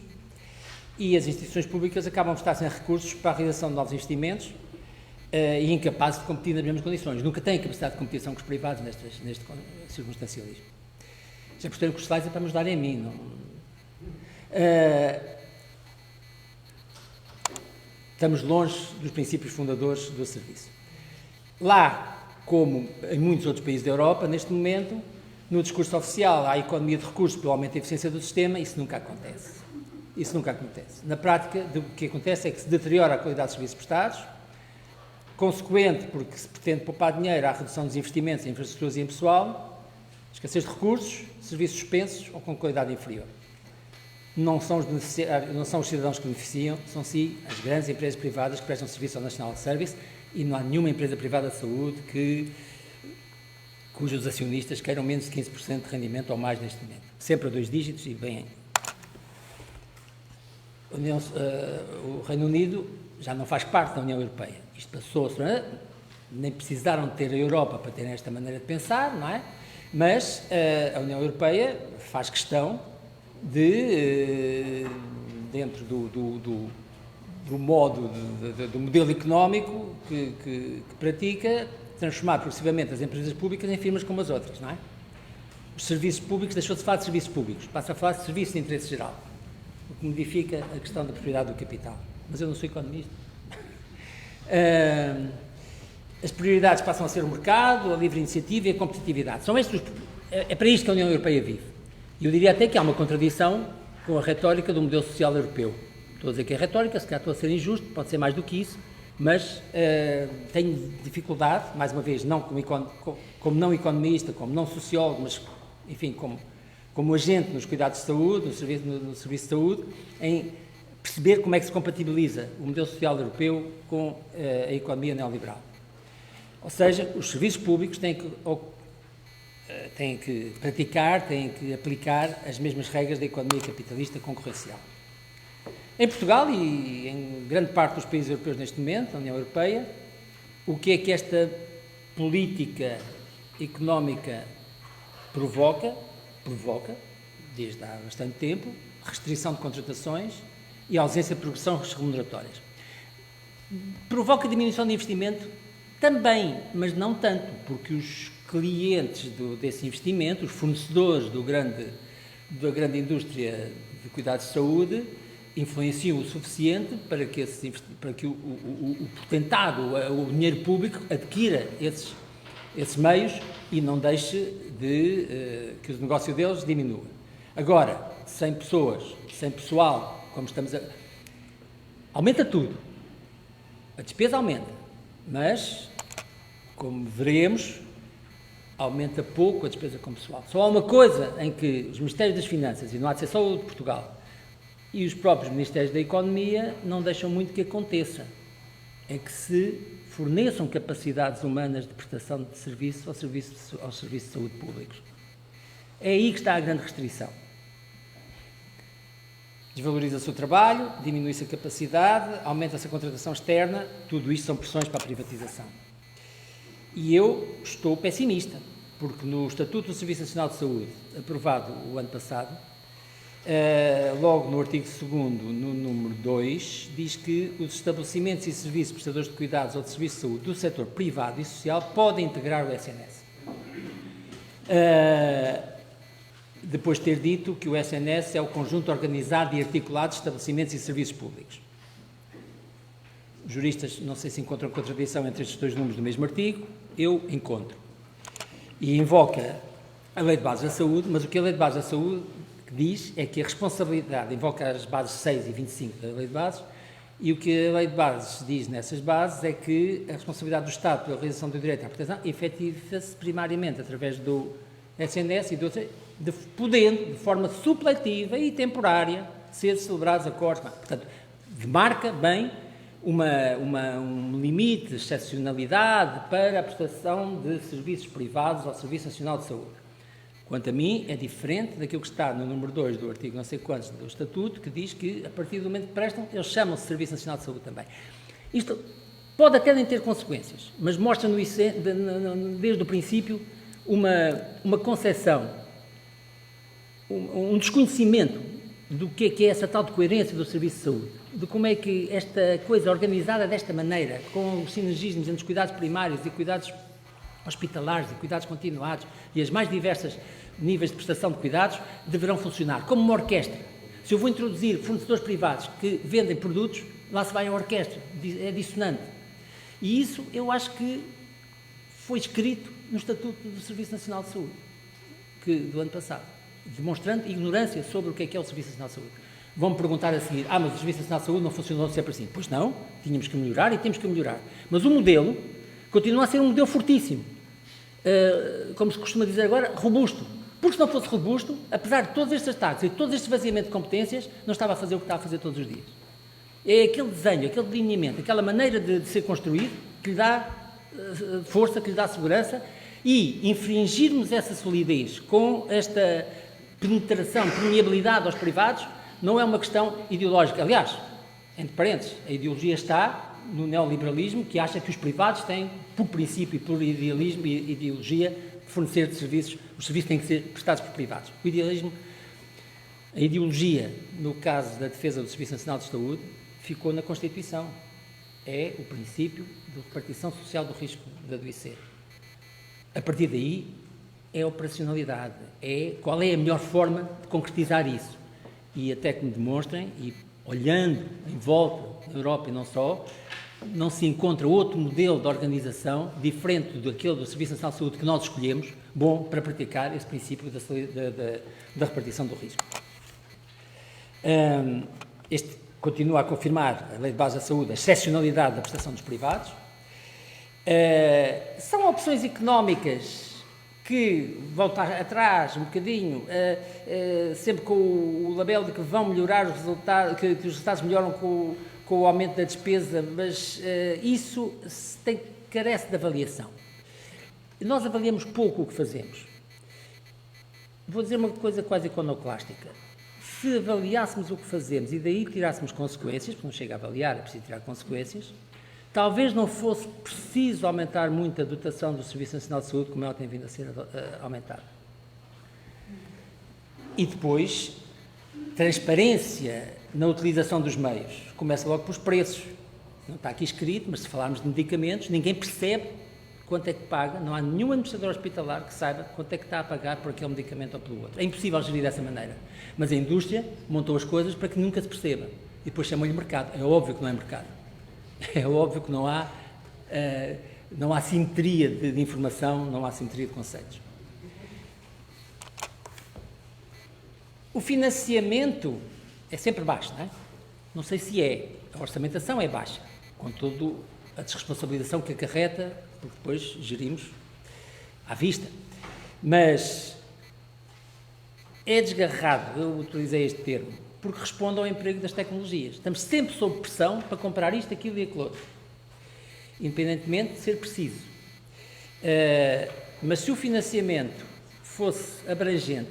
e as instituições públicas acabam por estar sem recursos para a realização de novos investimentos e incapazes de competir nas mesmas condições. Nunca têm capacidade de competição com os privados neste circunstancialismo. Já por ter os slides é para me ajudarem a mim. Não? Estamos longe dos princípios fundadores do serviço. Lá, como em muitos outros países da Europa, neste momento, no discurso oficial há a economia de recursos pelo aumento da eficiência do sistema, isso nunca acontece. Isso nunca acontece. Na prática, o que acontece é que se deteriora a qualidade dos serviços prestados, consequente, porque se pretende poupar dinheiro à redução dos investimentos em infraestruturas e em pessoal, escassez de recursos, serviços suspensos ou com qualidade inferior. Não são os cidadãos que beneficiam, são sim as grandes empresas privadas que prestam serviço ao National Service, e não há nenhuma empresa privada de saúde cujos acionistas queiram menos de 15% de rendimento ou mais neste momento. Sempre a 2 dígitos e bem. O Reino Unido já não faz parte da União Europeia. Isto passou-se, nem precisaram de ter a Europa para terem esta maneira de pensar, não é? Mas a União Europeia faz questão de, dentro do modo, do modelo económico que pratica, transformar progressivamente as empresas públicas em firmas como as outras, não é? Os serviços públicos, deixou-se de falar de serviços públicos, passa a falar de serviços de interesse geral, o que modifica a questão da propriedade do capital. Mas eu não sou economista. As prioridades passam a ser o mercado, a livre iniciativa e a competitividade. É para isto que a União Europeia vive. E eu diria até que há uma contradição com a retórica do modelo social europeu. Estou a dizer que é retórica, se calhar estou a ser injusto, pode ser mais do que isso, mas tenho dificuldade, mais uma vez, não como não economista, como não sociólogo, mas, enfim, como agente nos cuidados de saúde, no serviço de saúde, em perceber como é que se compatibiliza o modelo social europeu com a economia neoliberal. Ou seja, os serviços públicos têm que praticar, têm que aplicar as mesmas regras da economia capitalista concorrencial. Em Portugal e em grande parte dos países europeus neste momento, na União Europeia, o que é que esta política económica provoca, desde há bastante tempo, restrição de contratações e ausência de progressões remuneratórias. Provoca diminuição de investimento também, mas não tanto, porque os clientes desse investimento, os fornecedores da grande indústria de cuidados de saúde, influenciam o suficiente para que o potentado, o dinheiro público, adquira esses meios e não deixe que o negócio deles diminua. Agora, sem pessoas, sem pessoal, como estamos aumenta tudo. A despesa aumenta, Mas, como veremos, aumenta pouco a despesa com pessoal. Só há uma coisa em que os Ministérios das Finanças, e não há de ser só o de Portugal, e os próprios Ministérios da Economia não deixam muito que aconteça, é que se forneçam capacidades humanas de prestação de serviço aos serviços de saúde públicos. É aí que está a grande restrição. Desvaloriza-se o trabalho, diminui-se a capacidade, aumenta-se a contratação externa, tudo isto são pressões para a privatização. E eu estou pessimista, porque no Estatuto do Serviço Nacional de Saúde, aprovado o ano passado, logo no artigo 2º, no número 2, diz que os estabelecimentos e serviços prestadores de cuidados ou de serviços de saúde do setor privado e social podem integrar o SNS. Depois de ter dito que o SNS é o conjunto organizado e articulado de estabelecimentos e serviços públicos. Os juristas não sei se encontram contradição entre estes dois números do mesmo artigo, eu encontro. E invoca a Lei de Bases da Saúde, mas o que a Lei de Bases da Saúde diz é que a responsabilidade, invoca as bases 6 e 25 da Lei de Bases, e o que a Lei de Bases diz nessas bases é que a responsabilidade do Estado pela realização do direito à proteção efetiva-se primariamente através do SNS e do outro, podendo, de forma supletiva e temporária, ser celebrados acordos. Portanto, demarca bem um limite de excepcionalidade para a prestação de serviços privados ao Serviço Nacional de Saúde. Quanto a mim, é diferente daquilo que está no número 2 do artigo não sei quantos do Estatuto, que diz que, a partir do momento que prestam, eles chamam-se Serviço Nacional de Saúde também. Isto pode até nem ter consequências, mas mostra desde o princípio uma concepção, um desconhecimento do que é essa tal de coerência do Serviço de Saúde, de como é que esta coisa organizada desta maneira, com os sinergismos entre os cuidados primários e cuidados hospitalares e cuidados continuados e as mais diversas níveis de prestação de cuidados, deverão funcionar como uma orquestra. Se eu vou introduzir fornecedores privados que vendem produtos, lá se vai a orquestra, é dissonante. E isso eu acho que foi escrito no Estatuto do Serviço Nacional de Saúde, do ano passado, demonstrando ignorância sobre o que é o Serviço Nacional de Saúde. Vão-me perguntar a seguir, mas o Serviço Nacional de Saúde não funcionou sempre assim. Pois não, tínhamos que melhorar e temos que melhorar. Mas o modelo continua a ser um modelo fortíssimo, como se costuma dizer agora, robusto. Porque se não fosse robusto, apesar de todos estes ataques e todos estes esvaziamentos de competências, não estava a fazer o que está a fazer todos os dias. É aquele desenho, aquele delineamento, aquela maneira de ser construído que lhe dá força, que lhe dá segurança, e infringirmos essa solidez com esta penetração, permeabilidade aos privados, não é uma questão ideológica. Aliás, entre parênteses, a ideologia está no neoliberalismo, que acha que os privados têm, por princípio e por idealismo e ideologia, de fornecer de serviços, os serviços têm que ser prestados por privados. O idealismo, a ideologia, no caso da defesa do Serviço Nacional de Saúde, ficou na Constituição. É o princípio de repartição social do risco de adoecer. A partir daí, é a operacionalidade, qual é a melhor forma de concretizar isso. E até que me demonstrem, e olhando em volta na Europa e não só, não se encontra outro modelo de organização diferente daquele do Serviço Nacional de Saúde que nós escolhemos, bom para praticar esse princípio da repartição do risco. Este continua a confirmar, a Lei de Base da Saúde, a excepcionalidade da prestação dos privados. São opções económicas que voltam atrás um bocadinho, sempre com o labelo de que vão melhorar os resultados, que os resultados melhoram com o aumento da despesa, mas isso carece de avaliação. Nós avaliamos pouco o que fazemos. Vou dizer uma coisa quase iconoclástica. Se avaliássemos o que fazemos e daí tirássemos consequências, porque não chega a avaliar, é preciso tirar consequências, talvez não fosse preciso aumentar muito a dotação do Serviço Nacional de Saúde, como ela tem vindo a ser aumentada. E depois, transparência na utilização dos meios. Começa logo pelos preços. Não está aqui escrito, mas se falarmos de medicamentos, ninguém percebe quanto é que paga, não há nenhum administrador hospitalar que saiba quanto é que está a pagar por aquele medicamento ou pelo outro. É impossível gerir dessa maneira. Mas a indústria montou as coisas para que nunca se perceba. E depois chamam-lhe mercado. É óbvio que não é mercado. É óbvio que não há simetria de informação, não há simetria de conceitos. O financiamento é sempre baixo, não é? Não sei se é. A orçamentação é baixa. Contudo, a desresponsabilização que acarreta, porque depois gerimos à vista. Mas é desgarrado, eu utilizei este termo, porque responde ao emprego das tecnologias. Estamos sempre sob pressão para comprar isto, aquilo e aquilo outro, independentemente de ser preciso. Mas se o financiamento fosse abrangente,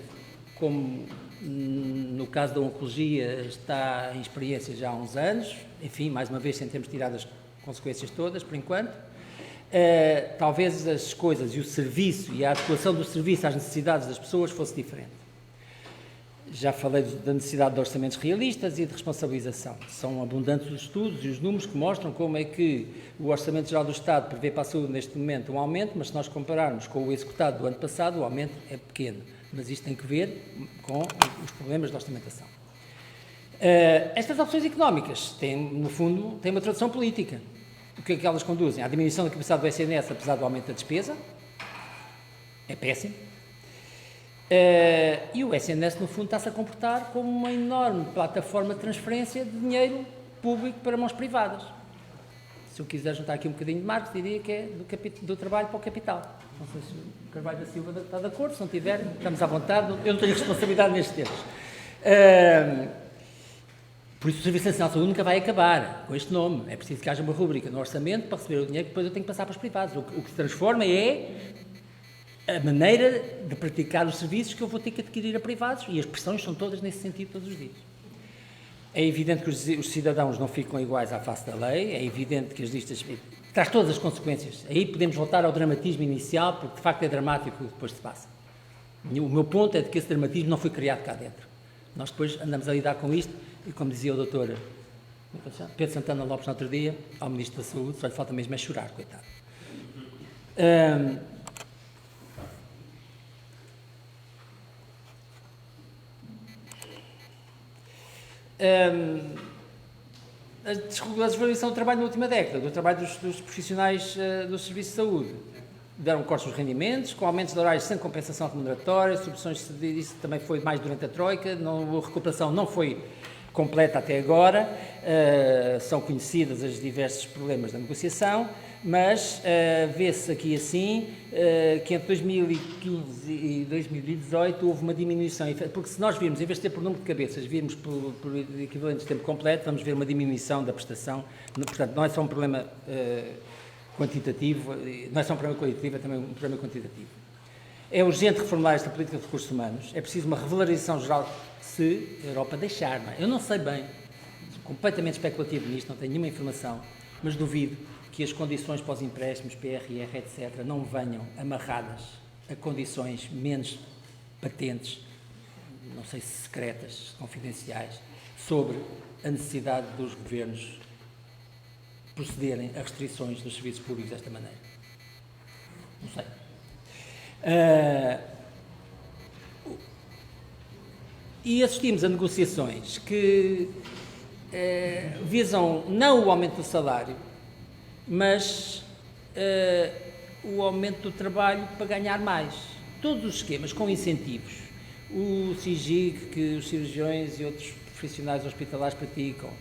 como no caso da oncologia está em experiência já há uns anos, enfim, mais uma vez sem termos tirado as consequências todas, por enquanto, talvez as coisas e o serviço e a adequação do serviço às necessidades das pessoas fosse diferente. Já falei da necessidade de orçamentos realistas e de responsabilização. São abundantes os estudos e os números que mostram como é que o Orçamento Geral do Estado prevê para a saúde neste momento um aumento, mas se nós compararmos com o executado do ano passado, o aumento é pequeno. Mas isto tem que ver com os problemas de orçamentação. Estas opções económicas têm, no fundo, têm uma tradução política. O que é que elas conduzem? À diminuição da capacidade do SNS, apesar do aumento da despesa. É péssimo. E o SNS, no fundo, está-se a comportar como uma enorme plataforma de transferência de dinheiro público para mãos privadas. Se eu quiser juntar aqui um bocadinho de Marx, diria que é do trabalho para o capital. Não sei se o Carvalho da Silva está de acordo, se não tiver, estamos à vontade, eu não tenho responsabilidade nestes termos. Por isso o Serviço Nacional de Saúde nunca vai acabar com este nome. É preciso que haja uma rúbrica no orçamento para receber o dinheiro que depois eu tenho que passar para os privados. O que se transforma é a maneira de praticar os serviços que eu vou ter que adquirir a privados, e as pressões são todas nesse sentido todos os dias. É evidente que os cidadãos não ficam iguais à face da lei, é evidente que as listas traz todas as consequências. Aí podemos voltar ao dramatismo inicial, porque de facto é dramático o que depois se passa. O meu ponto é de que esse dramatismo não foi criado cá dentro. Nós depois andamos a lidar com isto, e como dizia o doutor Pedro Santana Lopes no outro dia, ao Ministro da Saúde, só lhe falta mesmo é chorar, coitado. A desvalorização do trabalho na última década, do trabalho dos profissionais do Serviço de Saúde. Deram cortes nos rendimentos, com aumentos de horários sem compensação remuneratória, subvenções, isso também foi mais durante a Troika, a recuperação não foi completa até agora, são conhecidas os diversos problemas da negociação, mas vê-se aqui assim que entre 2015 e 2018 houve uma diminuição, porque se nós virmos, em vez de ter por número de cabeças, virmos por equivalentes de tempo completo, vamos ver uma diminuição da prestação, portanto não é só um problema quantitativo, não é só um problema qualitativo, é também um problema quantitativo. É urgente reformular esta política de recursos humanos, é preciso uma revalorização geral, se a Europa deixar, não é? Eu não sei bem, sou completamente especulativo nisto, não tenho nenhuma informação, mas duvido que as condições para os empréstimos, PRR, etc., não venham amarradas a condições menos patentes, não sei se secretas, confidenciais, sobre a necessidade dos governos procederem a restrições dos serviços públicos desta maneira. Não sei. E assistimos a negociações que visam não o aumento do salário, mas o aumento do trabalho para ganhar mais. Todos os esquemas com incentivos. O SIGIG, que os cirurgiões e outros profissionais hospitalares praticam,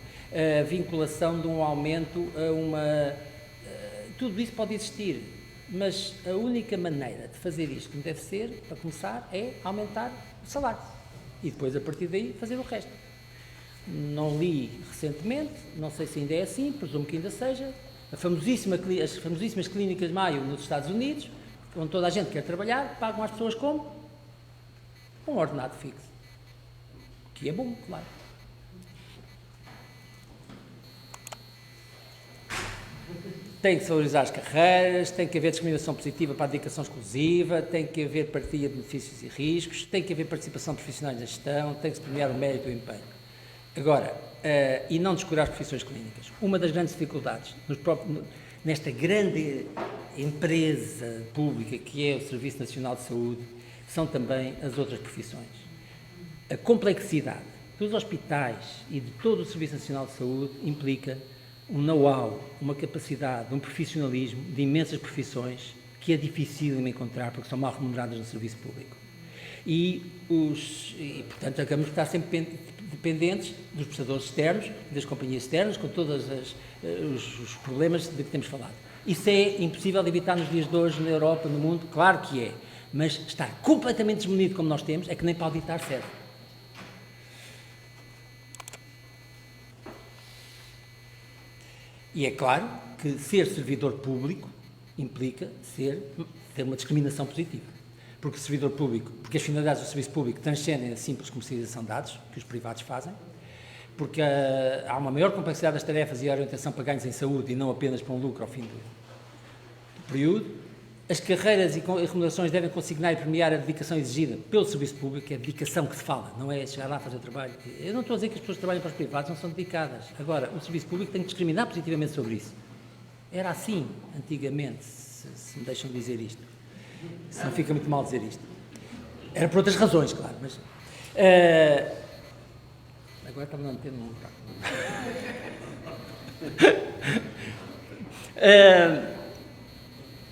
a vinculação de um aumento a uma... tudo isso pode existir, mas a única maneira de fazer isto, como deve ser, para começar, é aumentar o salário. E depois, a partir daí, fazer o resto. Não li recentemente, não sei se ainda é assim, presumo que ainda seja, as famosíssimas clínicas Mayo nos Estados Unidos, onde toda a gente quer trabalhar, pagam às pessoas como? Um ordenado fixo. Que é bom, claro. Tem que se valorizar as carreiras, tem que haver discriminação positiva para a dedicação exclusiva, tem que haver partilha de benefícios e riscos, tem que haver participação de profissionais na gestão, tem que se premiar o mérito e o empenho. Agora, e não descurar as profissões clínicas. Uma das grandes dificuldades nesta grande empresa pública que é o Serviço Nacional de Saúde são também as outras profissões. A complexidade dos hospitais e de todo o Serviço Nacional de Saúde implica um know-how, uma capacidade, um profissionalismo de imensas profissões que é difícil de encontrar porque são mal remuneradas no serviço público. E, portanto, acabamos de estar sempre dependentes dos prestadores externos, das companhias externas, com todos os problemas de que temos falado. Isso é impossível de evitar nos dias de hoje, na Europa, no mundo, claro que é, mas estar completamente desmunido como nós temos é que nem para auditar serve. E é claro que ser servidor público implica ter uma discriminação positiva. Porque o servidor público, porque as finalidades do serviço público transcendem a simples comercialização de dados, que os privados fazem, porque há uma maior complexidade das tarefas e a orientação para ganhos em saúde e não apenas para um lucro ao fim do período. As carreiras e remunerações devem consignar e premiar a dedicação exigida pelo serviço público, é a dedicação que se fala, não é chegar lá a fazer trabalho. Eu não estou a dizer que as pessoas que trabalham para os privados não são dedicadas. Agora, o serviço público tem que discriminar positivamente sobre isso. Era assim, antigamente, se me deixam dizer isto. Se não fica muito mal dizer isto. Era por outras razões, claro, mas... agora estava a meter-me um buraco.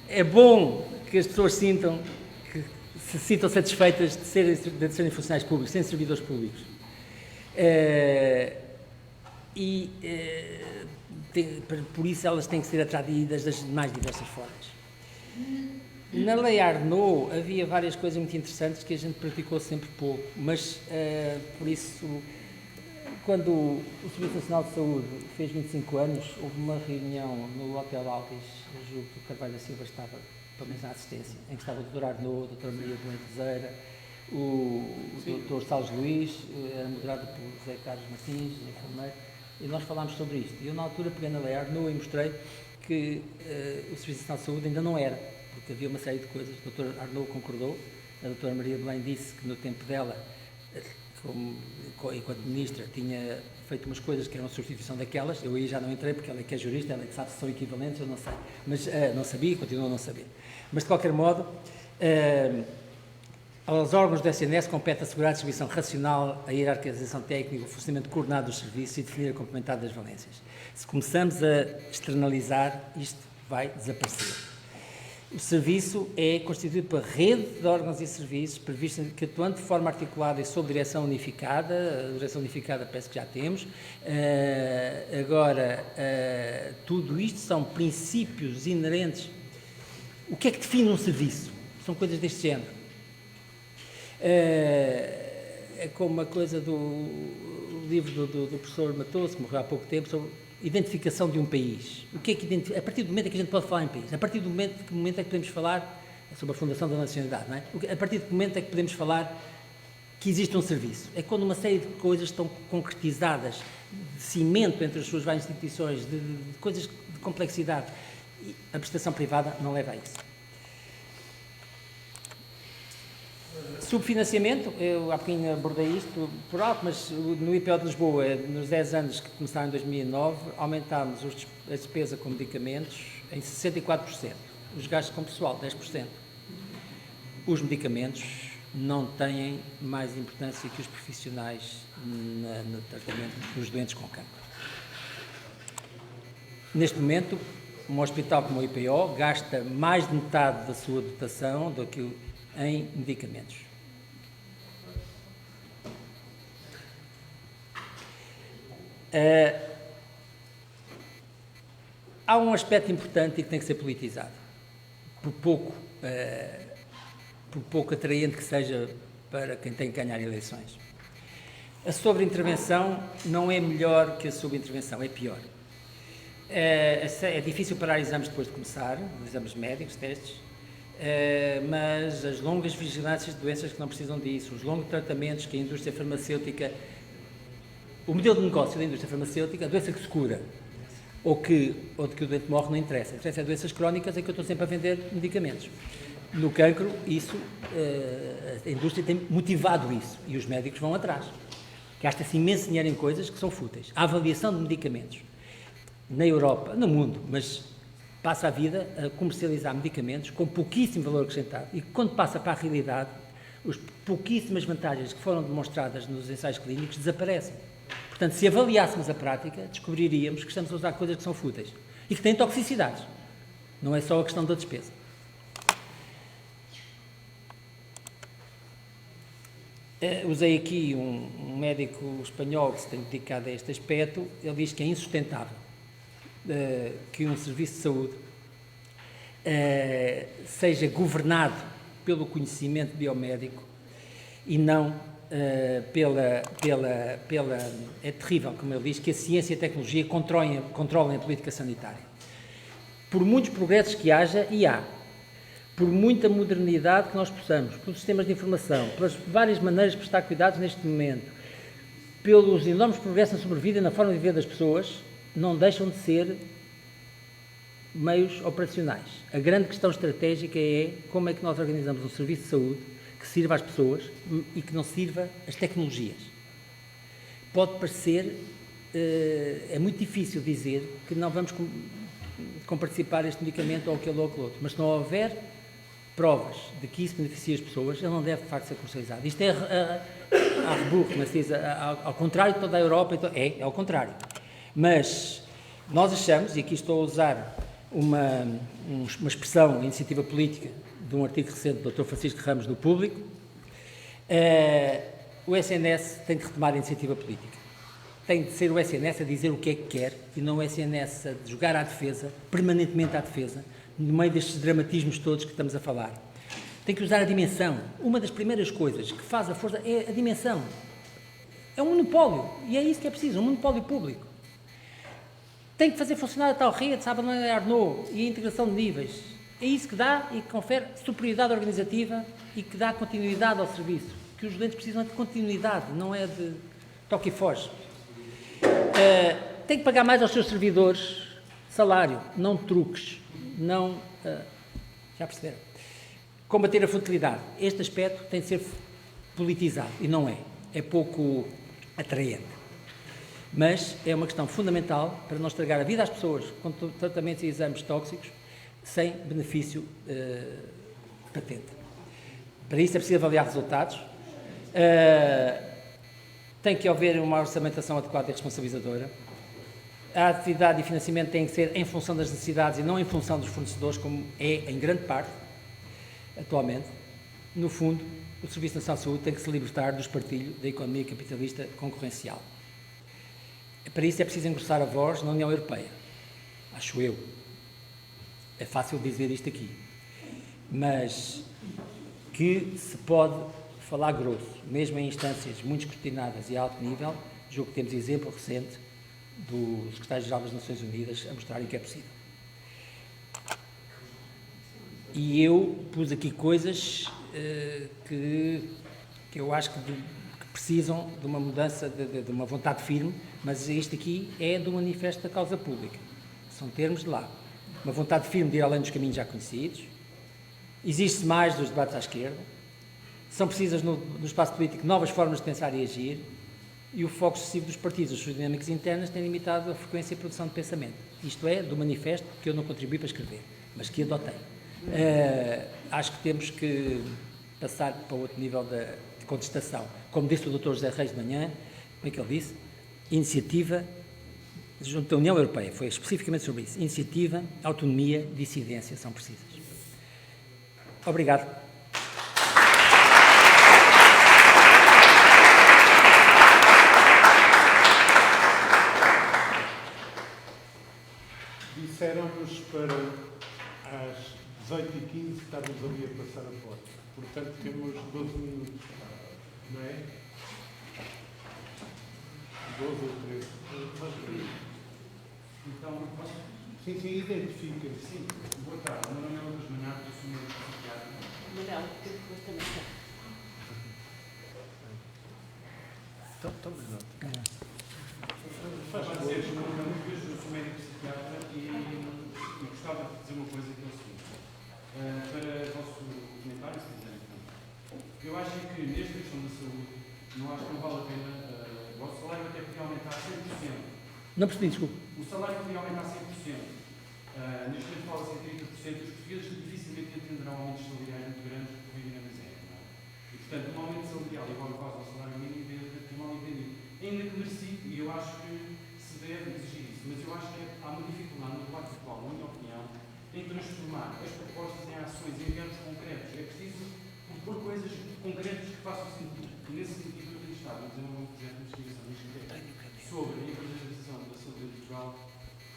É bom que as pessoas se sintam satisfeitas de serem funcionários públicos, serem servidores públicos. Por isso elas têm que ser atraídas das mais diversas formas. Na Lei Arnaud havia várias coisas muito interessantes que a gente praticou sempre pouco, mas por isso, quando o Serviço Nacional de Saúde fez 25 anos, houve uma reunião no Hotel Altis, julgo que o Carvalho da Silva estava, pelo menos na assistência, em que estava o Dr. Arnaud, a Dra. Maria Belém Roseira, o Dr. Salles Luís, era moderado por José Carlos Martins, enfermeiro, e nós falámos sobre isto. E eu, na altura, peguei na Lei Arnaud e mostrei que o Serviço Nacional de Saúde ainda não era, porque havia uma série de coisas. O Dr. Arnaud concordou, a Dra. Maria Belém disse que no tempo dela, enquanto ministra, tinha feito umas coisas que eram a substituição daquelas. Eu aí já não entrei, porque ela é que é jurista, ela é que sabe se são equivalentes, eu não sei. Mas não sabia e continuo a não saber. Mas, de qualquer modo, aos órgãos do SNS compete assegurar a distribuição racional, a hierarquização técnica, o funcionamento coordenado dos serviços e definir a complementaridade das valências. Se começamos a externalizar, isto vai desaparecer. O serviço é constituído por rede de órgãos e serviços, previsto que atuando de forma articulada e sob direção unificada. A direção unificada parece que já temos. Tudo isto são princípios inerentes. O que é que define um serviço? São coisas deste género. É como a coisa do livro do professor Matoso, que morreu há pouco tempo, sobre identificação de um país. O que é que a partir do momento é que a gente pode falar em país? A partir do momento, que momento é que podemos falar sobre a fundação da nacionalidade, não é? A partir do momento é que podemos falar que existe um serviço. É quando uma série de coisas estão concretizadas, de cimento entre as suas várias instituições, de coisas de complexidade. E a prestação privada não leva a isso. Subfinanciamento, eu há bocadinho abordei isto por alto, mas no IPO de Lisboa, nos 10 anos que começaram em 2009, aumentámos a despesa com medicamentos em 64%, os gastos com pessoal, 10%. Os medicamentos não têm mais importância que os profissionais no tratamento dos doentes com cancro. Neste momento, um hospital como o IPO gasta mais de metade da sua dotação daquilo em medicamentos. Há um aspecto importante e que tem que ser politizado, por pouco atraente que seja para quem tem que ganhar eleições. A sobreintervenção não é melhor que a subintervenção, é pior. É difícil parar exames depois de começar, exames médicos, testes, mas as longas vigilâncias de doenças que não precisam disso, os longos tratamentos que a indústria farmacêutica, o modelo de negócio da indústria farmacêutica, a doença que se cura ou de que o doente morre não interessa. Interessa doenças crónicas em que eu estou sempre a vender medicamentos. No cancro, a indústria tem motivado isso e os médicos vão atrás. Gasta-se imenso dinheiro em coisas que são fúteis. A avaliação de medicamentos na Europa, no mundo, mas passa a vida a comercializar medicamentos com pouquíssimo valor acrescentado e quando passa para a realidade, as pouquíssimas vantagens que foram demonstradas nos ensaios clínicos desaparecem. Portanto, se avaliássemos a prática, descobriríamos que estamos a usar coisas que são fúteis e que têm toxicidades. Não é só a questão da despesa. Usei aqui um médico espanhol que se tem dedicado a este aspecto, ele diz que é insustentável que um serviço de saúde seja governado pelo conhecimento biomédico e não é terrível, como ele diz, que a ciência e a tecnologia controlem a política sanitária. Por muitos progressos que haja, e há, por muita modernidade que nós possamos, pelos sistemas de informação, pelas várias maneiras de prestar cuidados neste momento, pelos enormes progressos na sobrevida e na forma de viver das pessoas, não deixam de ser meios operacionais. A grande questão estratégica é como é que nós organizamos um serviço de saúde que sirva às pessoas e que não sirva às tecnologias. Pode parecer, é muito difícil dizer que não vamos comparticipar este medicamento ou aquele ou aquele outro, mas se não houver provas de que isso beneficia as pessoas, ele não deve de facto ser comercializado. Isto é a reburro, mas diz, ao contrário de toda a Europa, é ao contrário. Mas nós achamos, e aqui estou a usar uma expressão, iniciativa política, de um artigo recente do Dr. Francisco Ramos no Público, o SNS tem de retomar a iniciativa política. Tem de ser o SNS a dizer o que é que quer e não o SNS a jogar à defesa, permanentemente à defesa, no meio destes dramatismos todos que estamos a falar. Tem que usar a dimensão. Uma das primeiras coisas que faz a força é a dimensão. É um monopólio, e é isso que é preciso, um monopólio público. Tem que fazer funcionar a tal rede, sabe, não é Arnaud, e a integração de níveis. É isso que dá e que confere superioridade organizativa e que dá continuidade ao serviço. O que os doentes precisam é de continuidade, não é de toque e foge. Tem que pagar mais aos seus servidores salário, não truques, não... já perceberam? Combater a futilidade. Este aspecto tem de ser politizado e não é. É pouco atraente. Mas é uma questão fundamental para não estragar a vida às pessoas com tratamentos e exames tóxicos sem benefício patente. Para isso é preciso avaliar resultados. Tem que haver uma orçamentação adequada e responsabilizadora. A atividade e financiamento têm que ser em função das necessidades e não em função dos fornecedores, como é em grande parte atualmente. No fundo, o Serviço Nacional de Saúde tem que se libertar do espartilho da economia capitalista concorrencial. Para isso é preciso engrossar a voz na União Europeia, acho eu. É fácil dizer isto aqui, mas que se pode falar grosso, mesmo em instâncias muito escrutinadas e a alto nível. Julgo que temos exemplo recente do Secretário-Geral das Nações Unidas a mostrarem que é possível. E eu pus aqui coisas que eu acho que precisam de uma mudança, de uma vontade firme, mas isto aqui é do manifesto da causa pública. São termos de lá. Uma vontade firme de ir além dos caminhos já conhecidos. Existe mais dos debates à esquerda. São precisas no espaço político novas formas de pensar e agir. E o foco excessivo dos partidos, as suas dinâmicas internas, tem limitado a frequência e produção de pensamento. Isto é, do manifesto que eu não contribuí para escrever, mas que adotei. Acho que temos que passar para outro nível de contestação. Como disse o Dr. José Reis de manhã, como é que ele disse? Iniciativa junto da União Europeia, foi especificamente sobre isso. Iniciativa, autonomia, dissidência são precisas. Obrigado. Disseram-nos para às 18h15 estávamos ali a passar a foto. Portanto, temos 12 minutos. Não é? 12 ou 13. Então, posso? Sim, identifica-se. Sim, boa tarde. O meu nome é Lucas Manato, eu sou médico psiquiatra. Manuel, eu também sei. Toma nota. Faz dizer, o meu nome é Lucas, eu sou médico psiquiatra e gostava de dizer uma coisa que é o seguinte. Para o vosso comentário, se quiserem. Eu acho que nesta questão da saúde, não acho que não vale a pena. O vosso salário até podia aumentar 100%. Não percebi, desculpe. O salário podia aumentar 100%. Neste momento fala-se em 30%. Os portugueses dificilmente entenderão aumentos salariais muito grandes porque vivem na miséria. Não é? E, portanto, um aumento salarial igual a quase ao salário mínimo é mal entendido. Ainda que merecido, e eu acho que se deve exigir isso. Mas eu acho que há uma dificuldade no debate atual, na minha opinião, em transformar as propostas em ações, em verbos concretos. É preciso propor coisas concretas que façam sentido. E nesse sentido eu tenho estado a desenvolver um projeto projeto de investigação neste momento sobre a implementação da saúde em Portugal,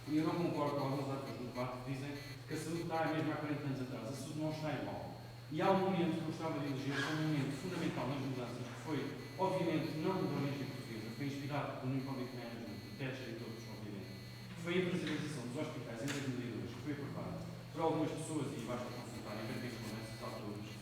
e eu não concordo com alguns atores do debate que dizem que a saúde está mesmo há 40 anos atrás. A saúde não está igual. E há um momento que eu gostava de eleger, que é um momento fundamental nas mudanças, que foi, obviamente, não da origem portuguesa, foi inspirado pelo New Public Management, do Thatcher e todos, obviamente, que foi a preservação dos hospitais em 2002, que foi aprovado por algumas pessoas, e basta consultar em quem com esses autores,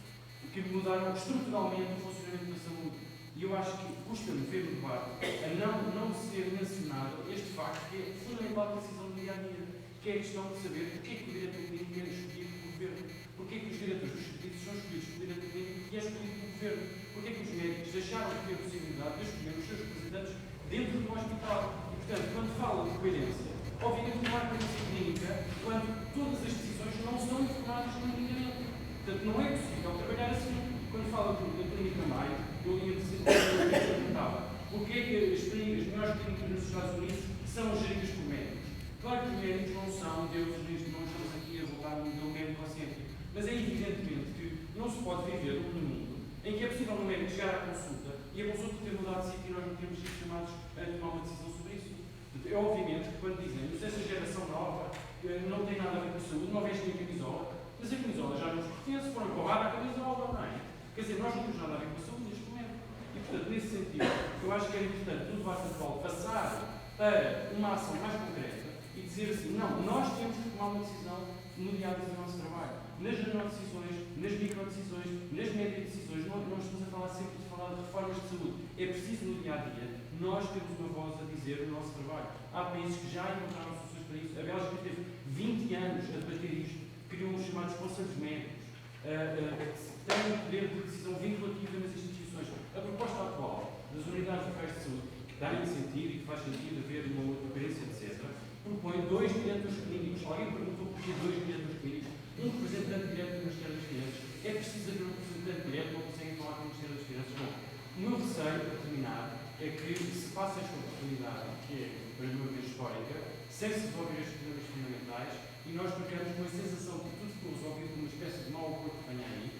que mudaram estruturalmente o funcionamento da saúde. E eu acho que custa-me ver no debate a não ser mencionado este facto que é fundamental para a decisão do dia-a-dia, que é a questão de saber porque é que o diretor clínico é escolhido pelo governo, porque é que os diretores dos serviços são escolhidos pelo diretor clínico e é escolhido pelo governo, porque é que os médicos deixaram de ter a possibilidade de escolher os seus representantes dentro do hospital. E, portanto, quando falam de coerência, obviamente não há coerência clínica quando todas as decisões não são informadas clinicamente. Portanto, não é possível trabalhar assim. Quando fala da Clínica Maio, eu ia dizer que eu perguntava porque é que as melhores clínicas nos Estados Unidos são geridas por médicos. Claro que os médicos não são deuses, não estamos aqui a voltar no modelo médico-cêntrico, mas é evidentemente que não se pode viver num mundo em que é possível um médico chegar à consulta e a consulta ter mudado de sítio e nós não temos sido chamados a tomar uma decisão sobre isso. Portanto, é obviamente que quando dizem mas essa geração nova não tem nada a ver com saúde, não veste nem camisola, mas a camisola já nos pertence, foram empurrar a camisola, não é? Quer dizer, nós não temos nada a ver com a saúde neste momento. E, portanto, nesse sentido, eu acho que era importante, no debate atual, passar para uma ação mais concreta e dizer assim, não, nós temos que tomar uma decisão no dia-a-dia do nosso trabalho. Nas nanodecisões, nas microdecisões, nas média-decisões, não estamos a falar sempre de falar de reformas de saúde. É preciso, no dia-a-dia, nós temos uma voz a dizer no nosso trabalho. Há países que já encontraram soluções para isso. A Bélgica teve 20 anos a debater isto, criou os chamados conselhos médicos. Tem um poder de decisão vinculativa nas instituições. A proposta atual das unidades locais de saúde, que dá sentido e que faz sentido haver uma outra coerência, etc., propõe 2 diretores clínicos. Alguém perguntou porquê 2 diretores clínicos? Um representante direto do Ministério das Finanças. É preciso haver um representante direto, não conseguem falar com o Ministério das Finanças. Bom, o meu receio, para terminar, é que se passa esta oportunidade, que é, para uma vez histórica, sem se resolver estes problemas fundamentais, e nós ficamos com a sensação de que tudo ficou resolvido como uma espécie de mau acordo que venha aí,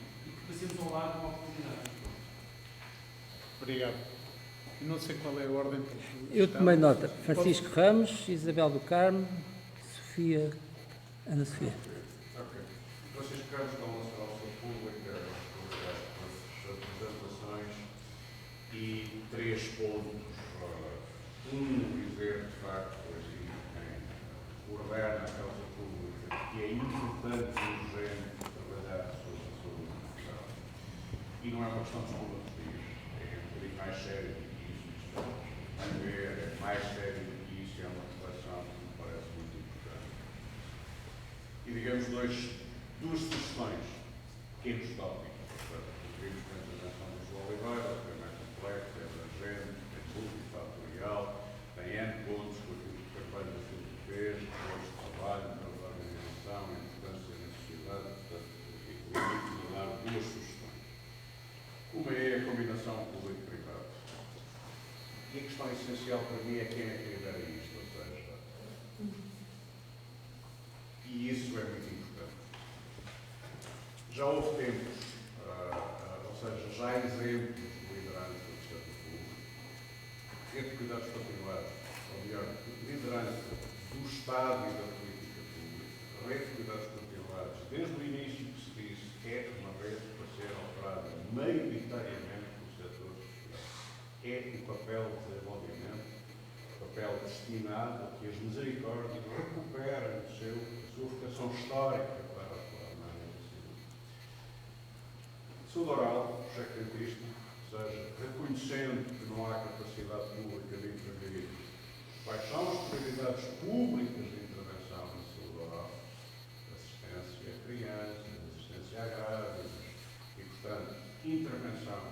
passemos ao lado de uma oportunidade. Obrigado. Eu não sei qual é a ordem. Eu tomei nota. Francisco Ramos, Isabel do Carmo, Sofia, Ana Sofia. Ok. Francisco Ramos, da Nacional Saúde Pública, as apresentações e 3 pontos. Dizer, de facto, assim, quem coordena a causa pública, que é importante e urgente trabalhar sobre a saúde mental. E não é uma questão de todos os dias, é um bocadinho mais sério do que isso. A ver, é mais sério do que isso, é uma reflexão que me parece muito importante. E digamos duas sugestões, pequenos tópicos. Portanto, referimos com a intervenção do João Oliveira, que é mais complexo, é abrangente, é multifatorial, tem N pontos com aquilo que a campanha da saúde fez, postos de trabalho, pela organização, a importância na sociedade, portanto, limito de dar 2 sugestões. Uma é a combinação público-privado. E a questão essencial para mim é quem é que lidera isto, ou seja, e isso é muito importante. Já houve tempos, ou seja, já há exemplos de liderança do setor público, rede de cuidados continuados, ou melhor, liderança do Estado e da política pública, rede de cuidados continuados, desde o início que se disse que é uma rede para ser operada maioritariamente pelo setor social. É o papel de desenvolvimento, o papel destinado a que as misericórdias recuperem a sua vocação histórica para atuar na área da saúde. Saúde oral, check-listista, ou seja, reconhecendo que não há capacidade pública de intervir, quais são as prioridades públicas de intervenção na saúde oral, assistência a crianças, assistência a grávidas, e, portanto, intervenção,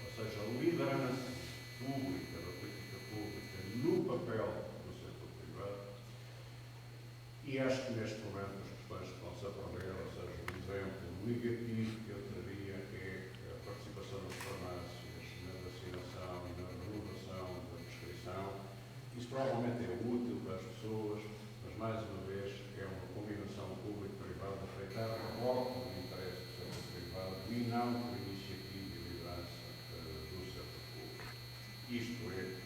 ou seja, liderança pública, da política pública, no papel do setor privado. E acho que neste momento as questões que vão-se a perder, ou seja, um exemplo negativo que eu traria é a participação das farmácias na vacinação e na renovação da prescrição. Isso provavelmente é útil para as pessoas, mas mais uma vez é uma combinação público-privada feita a reboque do interesse do setor privado e não por iniciativa e liderança do setor público. Isto é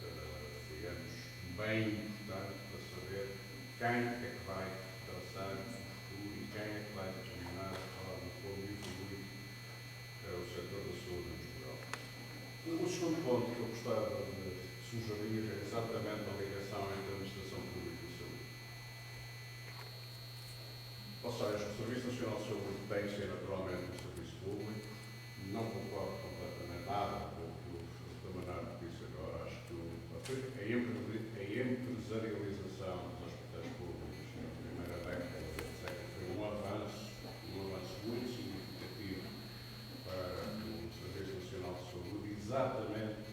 bem importante para saber quem é que vai traçar o futuro e quem é que vai determinar a forma como evolui o setor da saúde em Portugal. O segundo ponto que eu gostava de sugerir é exatamente a ligação entre a administração pública e a saúde. Ou seja, o Serviço Nacional de Saúde tem que ser naturalmente um serviço público. Não concordo completamente nada com o que o Dr. Bernardo disse agora. Acho que a empresarialização dos hospitais públicos na primeira década do século foi um avanço muito significativo para o Serviço Nacional de Saúde, exatamente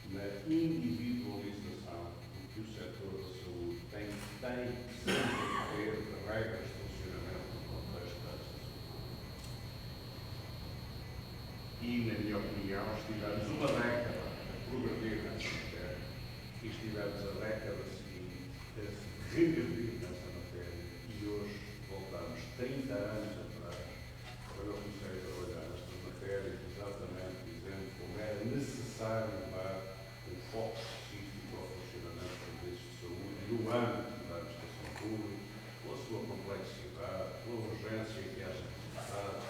na individualização do que o setor da saúde tem que ter regras de funcionamento no contexto da saúde. E, na minha opinião, estivemos uma década a progredir nessa matéria e estivemos a década seguinte a regredir nessa matéria e hoje voltamos 30 anos atrás, quando eu comecei a trabalhar nestas matérias, exatamente dizendo como era necessário dar um foco específico ao funcionamento dos serviços de saúde no âmbito da administração pública, pela sua complexidade, pela urgência que haja necessidade,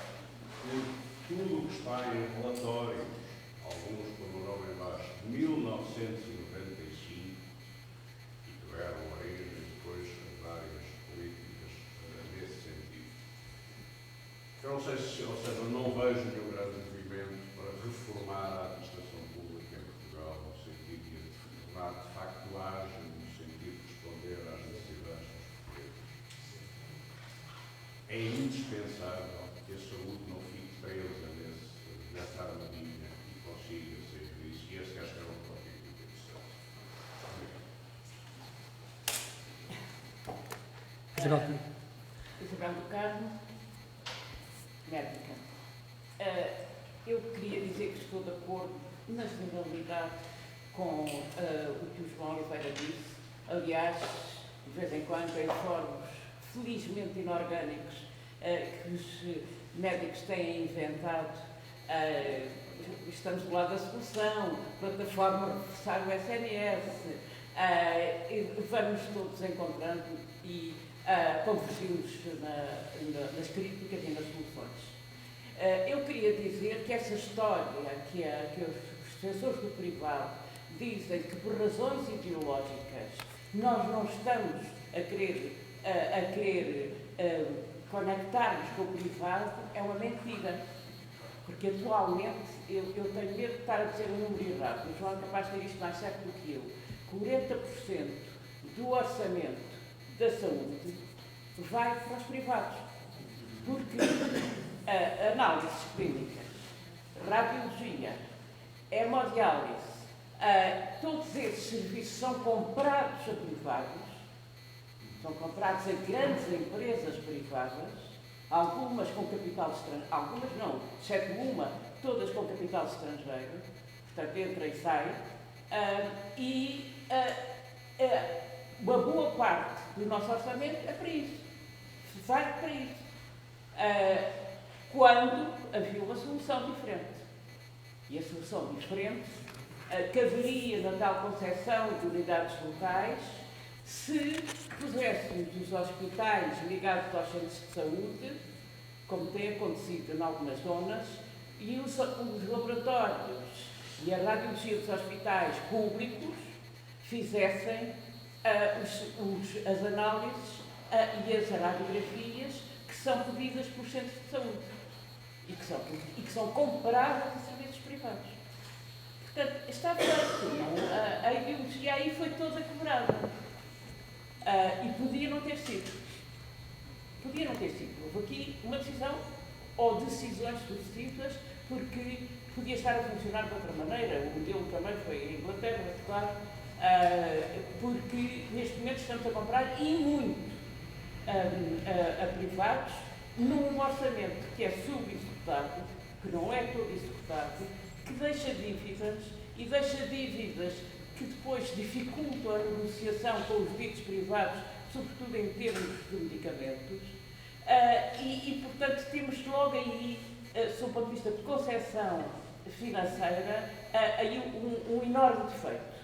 por tudo o que está em relatórios, alguns com o nome em baixo, de 1995, e tiveram origem depois várias políticas nesse sentido. Eu não sei se, ou seja, eu não vejo nenhum grande movimento para reformar a administração pública em Portugal, no sentido de tornar de facto ágil, no sentido de responder às necessidades dos portugueses. É indispensável que a saúde não fique presa nessa armadilha e consiga ser isso. E esse acho que era um tópico interessante. Isabel do Carmo, médica. Eu queria dizer que estou de acordo, na generalidade, com o que o João Oliveira disse. Aliás, de vez em quando, em fóruns felizmente inorgânicos que os médicos têm inventado, estamos do lado da solução, plataforma reforçar o SNS, vamos todos encontrando e convergimos nas críticas e nas soluções. Eu queria dizer que essa história que os defensores do privado dizem que por razões ideológicas nós não estamos a querer conectar-nos com o privado é uma mentira. Porque atualmente, eu tenho medo de estar a dizer um número errado, o João é capaz de ter isto mais certo do que eu, 40% do orçamento da saúde vai para os privados. Porque análises clínicas, radiologia, hemodiálise, todos esses serviços são comprados a privados, são comprados a grandes empresas privadas, algumas com capital estrangeiro, algumas não, exceto uma, todas com capital estrangeiro, portanto entra e sai, e uma boa parte do nosso orçamento é para isso, vai para isso, quando havia uma solução diferente. E a solução diferente caberia na tal concepção de unidades locais se puséssemos os hospitais ligados aos centros de saúde, como tem acontecido em algumas zonas, e os laboratórios e a radiologia dos hospitais públicos fizessem as análises e as radiografias que são pedidas pelos centros de saúde e que são comparadas a serviços privados. Portanto, está feito. A ideologia aí foi toda quebrada. E podia não ter sido. Podia não ter sido. Houve aqui uma decisão, ou decisões sucessivas, porque podia estar a funcionar de outra maneira. O modelo também foi em Inglaterra, claro, porque neste momento estamos a comprar e muito a privados num orçamento que é subexecutado, que não é todo executado, que deixa dívidas e deixa dívidas que depois dificultam a negociação com os ditos privados, sobretudo em termos de medicamentos, portanto, temos logo aí, sob o ponto de vista de concepção financeira, aí um enorme defeito.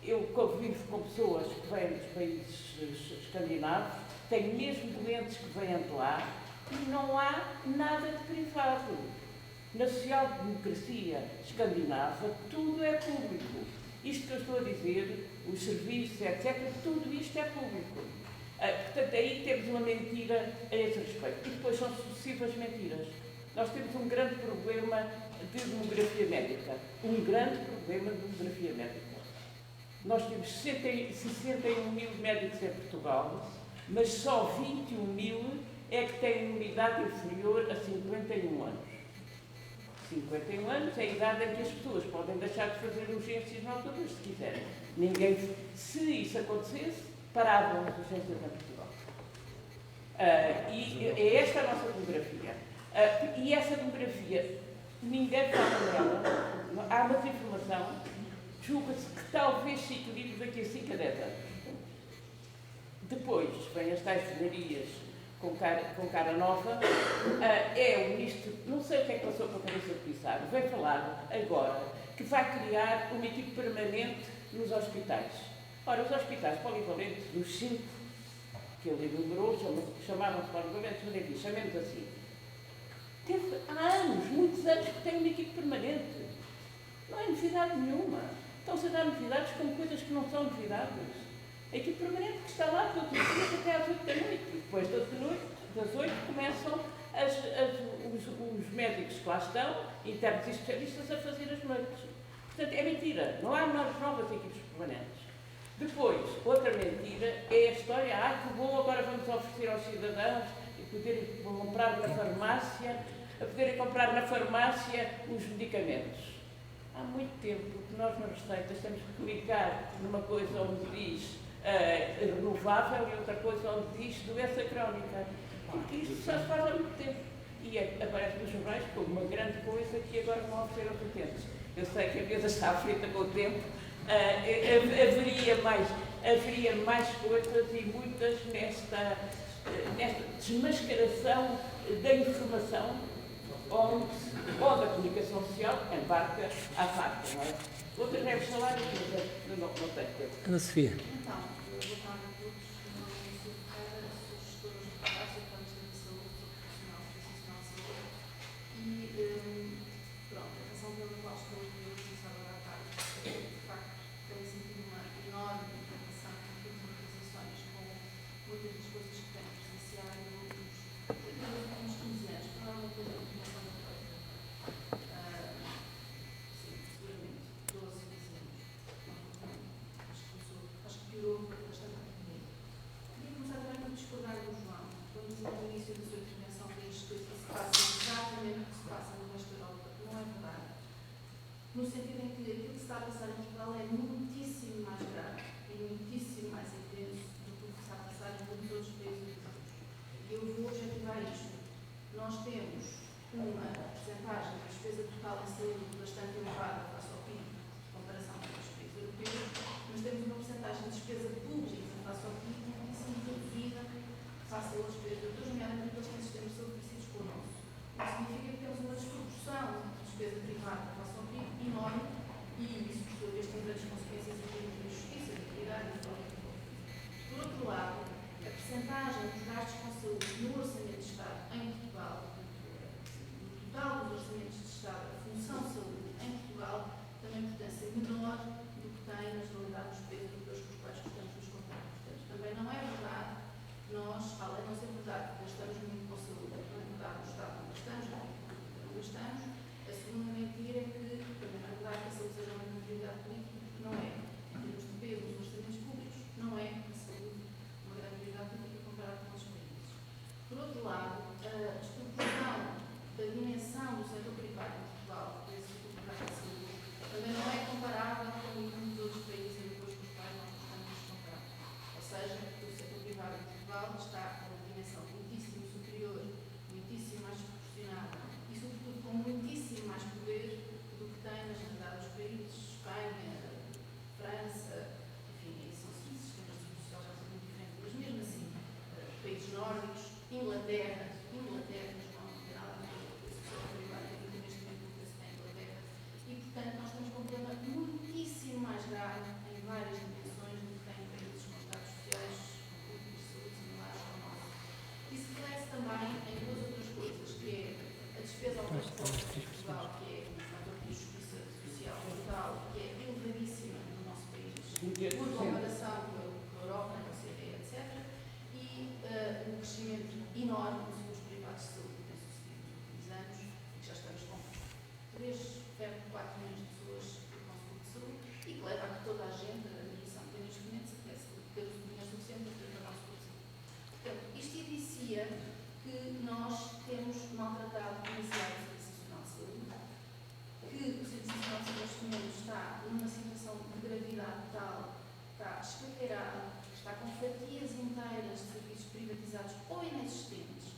eu convivo com pessoas que vêm dos países escandinavos, tenho mesmo doentes que vêm de lá, e não há nada de privado. Na social-democracia escandinava, tudo é público. Isto que eu estou a dizer, os serviços, etc., tudo isto é público. Portanto, aí temos uma mentira a esse respeito. E depois são sucessivas mentiras. Nós temos um grande problema de demografia médica. Um grande problema de demografia médica. Nós temos 61 mil médicos em Portugal, mas só 21 mil é que têm uma idade inferior a 51 anos. 51 anos é a idade em que as pessoas podem deixar de fazer urgências noturnas, se quiserem. Se isso acontecesse, paravam as urgências em Portugal. E é esta a nossa demografia. E essa demografia, ninguém fala dela. Há uma desinformação. Julga-se que talvez se equilibre daqui a 5 a 10 anos. Depois vêm as tais velharias com cara nova. É o ministro, não sei o que é que passou pela cabeça do Pissarro, vem falar agora que vai criar uma equipe permanente nos hospitais. Ora, os hospitais polivalentes, dos 5 que ele enumerou, chamavam-se polivalentes, mas enfim, chamemos assim. Teve há anos, muitos anos, que tem uma equipe permanente. Não é novidade nenhuma. Estão-se a dar novidades como coisas que não são novidades. A equipe permanente que está lá todos os dias até às 8 da noite. E depois das 8 começam os médicos que lá estão, internos e especialistas, a fazer as noites. Portanto, é mentira. Não há novas equipes permanentes. Depois, outra mentira é a história, que bom, agora vamos oferecer aos cidadãos e poderem comprar na farmácia os medicamentos. Há muito tempo que nós nas receitas temos que clicar numa coisa onde diz renovável e outra coisa onde diz doença crónica. Porque isto já se faz há muito tempo. E aparece nos jornais como uma grande coisa que agora vão oferecer aos utentes. Eu sei que a mesa está feita com o tempo, haveria mais coisas e muitas nesta desmascaração da informação onde a comunicação social embarca à faca, não é? Outras devem falar, mas não tem tempo. Ana Sofia. Então, boa tarde a todos. Meu nome é Sofia Ferreira, sou gestora de hospitais, sou plano de saúde, sou profissional de saúde. E, pronto, a razão pela qual estou aqui hoje, começar agora à tarde, é que, de facto, tenho sentido uma enorme preocupação com as últimas posições, com muitas das coisas que tenho presenciado nos últimos 15 anos. Não é uma coisa de informação de feita. Sim, seguramente, 12, 15 anos. Acho que piorou bastante comigo. Queria começar também por discordar do João, quando no início da sua intervenção fez que se passa exatamente o que se passa no resto da Europa. Não é verdade. No sentido em que aquilo que se está a passar em Portugal é muitíssimo mais grave e muitíssimo mais intenso do que o que se está a passar em muitos outros países europeus. E eu vou objetivar isto. Nós temos uma percentagem de despesa total em saúde bastante elevada face ao PIB, em comparação com os países europeus, mas temos uma percentagem de despesa pública face ao PIB muitíssimo reduzida face a outros países europeus, nomeadamente aqueles que têm sistemas de saúde parecidos com o nosso. Isso significa que temos uma desproporção de despesa privada face ao PIB enorme e isso, por sua vez, tem grandes consequências em termos de justiça, de equidade e de forma. Por outro lado, a percentagem dos gastos com saúde no orçamento de Estado em Portugal, no total dos orçamentos de Estado, a função saúde em Portugal, também portanto ser menor do que tem na generalidade dos países europeus com os quais gostamos de nos comparar. Portanto, também não é verdade que nós, além de não ser verdade que gastamos muito com saúde, não é verdade no Estado não gastamos, não gastamos, a segunda mentira é que também não é verdade que a saúde seja uma prioridade política, porque não é. Em termos de peso nos orçamentos públicos, não é a saúde uma grande prioridade política comparada com outros países. Por outro lado, a desproporção da dimensão do setor privado em Portugal, do setor privado de saúde, também não é comparável com muitos outros países europeus com os quais nós gostamos de nos comparar. Ou seja, o setor privado em Portugal está com uma dimensão muitíssimo superior, muitíssimo mais proporcionada e, sobretudo, com muitíssimo mais poder do que tem na generalidade dos países, Espanha, França, enfim, são sistemas de saúde social já são muito diferentes, mas mesmo assim, países nórdicos, Inglaterra, não tem nada a ver com esse setor privado, tem muito investimento do que se tem em Inglaterra, e, portanto, nós temos um problema muitíssimo mais grave em vários várias dimensões do que têm países com estados sociais públicos de saúde similares ao nosso. Isso reflete também em duas outras coisas, que é a despesa ao transporte de Portugal, que é um fator de justiça social brutal, que é elevadíssima no nosso país, por comparação com a Europa, com a OCDE, etc. E um crescimento enorme dos seguros privados de saúde que tem sucedido nos últimos anos, e que já estamos com 4 milhões de pessoas com seguro de saúde, e que leva a que toda a gente, a administração que tem neste momento, se pudesse ter o dinheiro suficiente para poder pagar o seguro de saúde. Portanto, isto evidencia que nós temos maltratado demasiado o Serviço Nacional de Saúde, que o Serviço Nacional de Saúde neste momento está numa situação de gravidade tal, está escaqueirado, está com fatias inteiras de serviços privatizados ou inexistentes.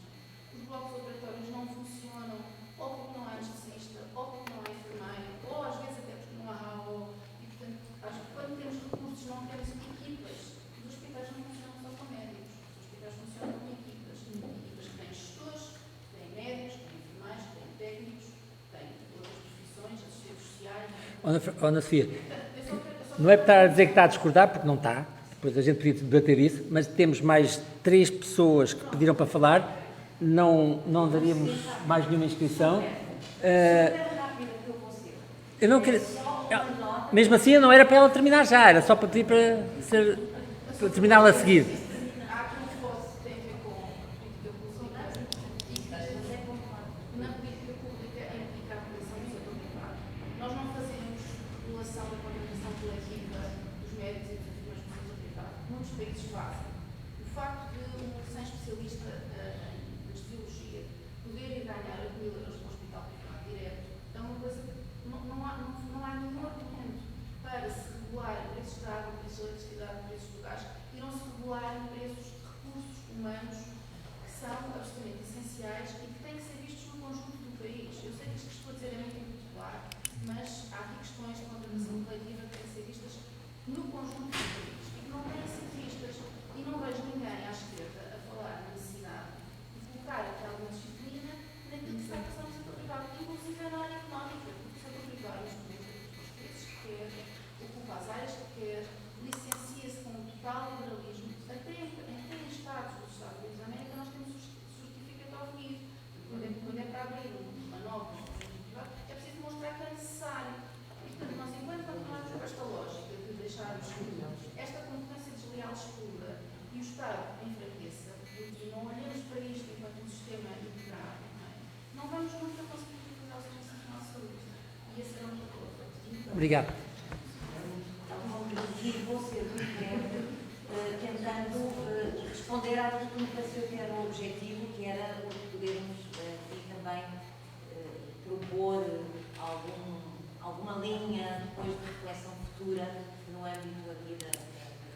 Os blocos operatórios não funcionam, ou porque não há anestesista, ou porque não há enfermeiro, ou às vezes até porque não há AO. E, portanto, acho que quando temos recursos, não temos equipas. Os hospitais não funcionam só com médicos. Os hospitais funcionam com equipas. Equipas que têm gestores, têm médicos, têm enfermeiros, têm técnicos, têm outras profissões, assistentes sociais. Ana Sofia, não é para estar a dizer que está a discordar, porque não está, depois a gente podia debater isso, mas temos mais 3 pessoas que pediram para falar, não daríamos mais nenhuma inscrição. Eu não queria... Mesmo assim, não era para ela terminar já, era só para pedir para terminá-la a seguir. Há aquilo que fosse tem a ver com política pública e na política pública implica a regulação do setor privado. Nós não fazemos regulação da contratação coletiva dos médicos e dos enfermeiros no setor privado. Muitos países fazem. O facto de um recém-especialista em anestesiologia poder ir ganhar 8.000 euros no hospital privado direto é uma coisa que não há nenhum argumento para se regular preços de água, preços de eletricidade, preços do gás e não se regular preços de recursos humanos que são absolutamente essenciais e que têm que ser vistos no conjunto do país. Eu sei que isto que estou a dizer é muito impopular, mas há aqui questões de contratação coletiva que têm que ser vistas no conjunto do país e que não têm que ser vistas, e não vejo ninguém à esquerda a falar na necessidade de colocar aqui alguma disciplina naquilo que está a passar no setor privado, inclusive na área económica, porque o setor privado neste momento ocupa os preços que quer, ocupa as áreas que quer, licencia-se com um total liberalismo. Até em Estados dos Estados Unidos da América nós temos certificado de ir. Quando é para abrir uma nova privada, é preciso mostrar que é necessário. E, portanto, nós, enquanto continuarmos com esta lógica de deixarmos esta concorrência desleal excluída e o Estado enfraqueça, e não olhamos para isto enquanto um sistema integrado, não vamos nunca conseguir utilizar o Serviço Nacional de Saúde. E esse é o nosso ponto. Obrigado. Vou ser muito breve, tentando responder àquilo que me pareceu que era o objetivo, que era podermos e também propor alguma linha depois de reflexão futura no âmbito aqui da